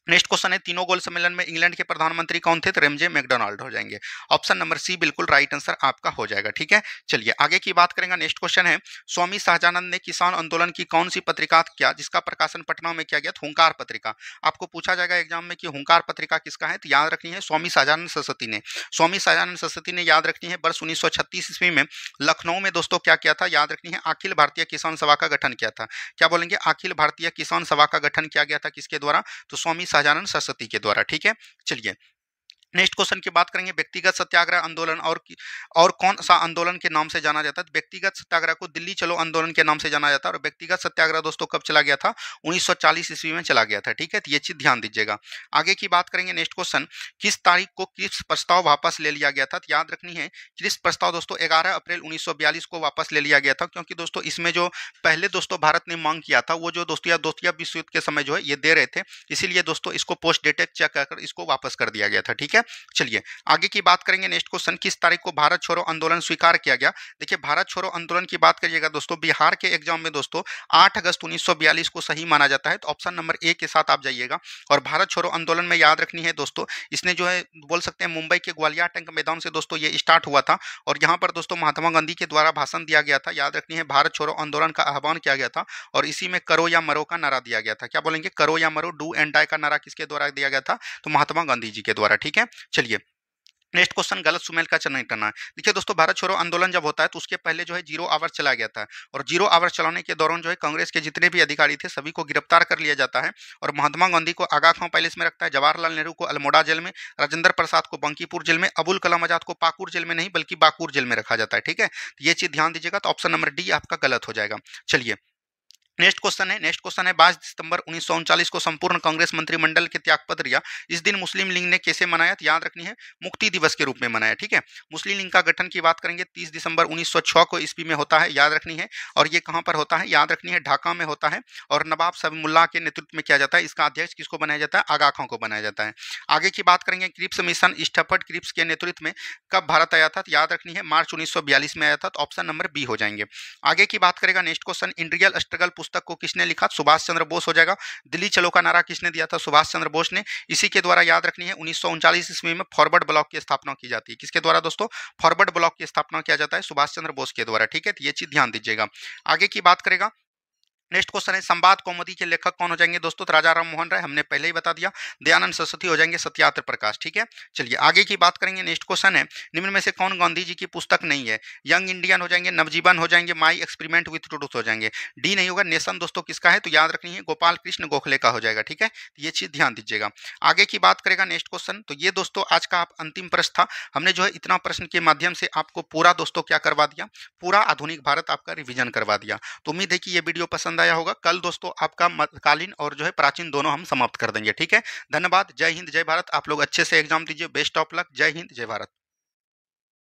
नेक्स्ट क्वेश्चन है, तीनों गोल सम्मेलन में इंग्लैंड के प्रधानमंत्री कौन थे? तो रेमजे मैकडोनाल्ड हो जाएंगे। ऑप्शन नंबर सी बिल्कुल राइट आंसर आपका हो जाएगा। ठीक है। चलिए आगे की बात करेंगे। नेक्स्ट क्वेश्चन है, स्वामी सहजानंद ने किसान आंदोलन की कौन सी पत्रिका किया जिसका प्रकाशन पटना में किया गया? हुंकार पत्रिका। आपको पूछा जाएगा एग्जाम में कि हुंकार पत्रिका किसका है, तो याद रखनी है स्वामी सहजानंद सरस्वती ने। स्वामी सहजानंद सरस्वती ने याद रखनी है वर्ष 1936 ईस्वी में लखनऊ में दोस्तों क्या किया था? याद रखनी है अखिल भारतीय किसान सभा का गठन किया था। क्या बोलेंगे? अखिल भारतीय किसान सभा का गठन किया गया था किसके द्वारा? तो स्वामी सहजानंद सरस्वती के द्वारा। ठीक है। चलिए नेक्स्ट क्वेश्चन की बात करेंगे, व्यक्तिगत सत्याग्रह आंदोलन और कौन सा आंदोलन के नाम से जाना जाता है? व्यक्तिगत सत्याग्रह को दिल्ली चलो आंदोलन के नाम से जाना जाता है। और व्यक्तिगत सत्याग्रह दोस्तों कब चला गया था? 1940 ईस्वी में चला गया था। ठीक है। तो ये चीज ध्यान दीजिएगा। आगे की बात करेंगे। नेक्स्ट क्वेश्चन, किस तारीख को क्रिप्स प्रस्ताव वापस ले लिया गया था? तो याद रखनी है क्रिप्स प्रस्ताव दोस्तों 11 अप्रैल 1942 को वापस ले लिया गया था, क्योंकि दोस्तों इसमें जो पहले दोस्तों भारत ने मांग किया था वो जो दोस्तों द्वितीय विश्व युद्ध के समय जो है ये दे रहे थे, इसीलिए दोस्तों इसको पोस्ट डेटेड चेक कर इसको वापस कर दिया गया था। ठीक है। चलिए आगे की बात करेंगे। नेक्स्ट क्वेश्चन, किस तारीख को भारत छोड़ो आंदोलन स्वीकार किया गया? देखिए भारत छोड़ो आंदोलन की बात करिएगा दोस्तों, बिहार के एग्जाम में दोस्तों 8 अगस्त 1942 को सही माना जाता है। तो ऑप्शन नंबर ए के साथ आप जाइएगा। और भारत छोड़ो आंदोलन में याद रखनी है दोस्तों, इसने जो है बोल सकते हैं मुंबई के ग्वालियर टैंक मैदान से दोस्तों ये स्टार्ट हुआ था। और यहाँ पर दोस्तों महात्मा गांधी के द्वारा भाषण दिया गया था। याद रखनी है भारत छोड़ो आंदोलन का आह्वान किया गया था और इसी में करो या मरो का नारा दिया गया था। क्या बोलेंगे? करो या मरो, डू एंड डाई का नारा किसके द्वारा दिया गया था? तो महात्मा गांधी जी के द्वारा। ठीक है। चलिए नेक्स्ट क्वेश्चन, गलत सुमेल का चयन करना है। देखिए दोस्तों भारत छोड़ो आंदोलन जब होता है तो उसके पहले जो है 0 आवर चला गया था। और 0 आवर चलाने के दौरान जो है कांग्रेस के जितने भी अधिकारी थे सभी को गिरफ्तार कर लिया जाता है। और महात्मा गांधी को आगा खां पैलेस में रखता है, जवाहरलाल नेहरू को अल्मोड़ा जेल में, राजेंद्र प्रसाद को बंकीपुर जेल में, अबुल कलाम आजाद को पाकुड़ जेल में नहीं बल्कि बाकुर जेल में रखा जाता है। ठीक है। तो ये चीज ध्यान दीजिएगा। तो ऑप्शन नंबर डी आपका गलत हो जाएगा। चलिए नेक्स्ट क्वेश्चन है 22 सितंबर 1939 को संपूर्ण कांग्रेस मंत्रिमंडल के त्यागपत्र दिया। इस दिन मुस्लिम लीग ने कैसे मनाया? तो याद रखनी है मुक्ति दिवस के रूप में मनाया। ठीक है। मुस्लिम लीग का गठन की बात करेंगे 30 दिसंबर 1906 को ईस्वी में होता है। याद रखनी है। और ये कहां पर होता है? याद रखनी है ढाका में होता है। और नवाब सबीमुल्लाह के नेतृत्व में किया जाता है। इसका अध्यक्ष किसको बनाया जाता है? आगा खां को बनाया जाता है। आगे की बात करेंगे, क्रिप्स मिशन स्टैफर्ड क्रिप्स के नेतृत्व में कब भारत आया था? तो याद रखनी है मार्च 1942 में आया था। तो ऑप्शन नंबर बी हो जाएंगे। आगे की बात करेगा। नेक्स्ट क्वेश्चन, इंडियन स्ट्रगल पुस्तक को किसने लिखा? सुभाष चंद्र बोस हो जाएगा। दिल्ली चलो का नारा किसने दिया था? सुभाष चंद्र बोस ने। इसी के द्वारा याद रखनी है 1939 ईस्वी में फॉरवर्ड ब्लॉक की स्थापना की जाती है। किसके द्वारा दोस्तों? फॉरवर्ड ब्लॉक की स्थापना किया जाता है सुभाष चंद्र बोस के द्वारा। ठीक है। तो ये चीज ध्यान दीजिएगा। आगे की बात करेगा। नेक्स्ट क्वेश्चन है, संवाद कौमुदी के लेखक कौन हो जाएंगे दोस्तों? तो राजा राम मोहन राय, हमने पहले ही बता दिया। दयानंद सरस्वती हो जाएंगे, सत्याग्रह प्रकाश। ठीक है। चलिए आगे की बात करेंगे। नेक्स्ट क्वेश्चन है, निम्न में से कौन गांधी जी की पुस्तक नहीं है? यंग इंडियन हो जाएंगे, नवजीवन हो जाएंगे, माई एक्सपेरिमेंट विथ ट्रूथ हो जाएंगे। डी नहीं होगा। नेशन दोस्तों किसका है? तो याद रखनी है गोपाल कृष्ण गोखले का हो जाएगा। ठीक है। ये चीज ध्यान दीजिएगा। आगे की बात करेगा। नेक्स्ट क्वेश्चन, तो ये दोस्तों आज का अंतिम प्रश्न था। हमने जो है इतना प्रश्न के माध्यम से आपको पूरा दोस्तों क्या करवा दिया? पूरा आधुनिक भारत आपका रिविजन करवा दिया। तो उम्मीद है कि ये वीडियो पसंद आया होगा। कल दोस्तों आपका मध्यकालीन और जो है प्राचीन दोनों हम समाप्त कर देंगे। ठीक है। धन्यवाद। जय हिंद जय भारत। आप लोग अच्छे से एग्जाम दीजिए। Best of luck. जय हिंद जय भारत।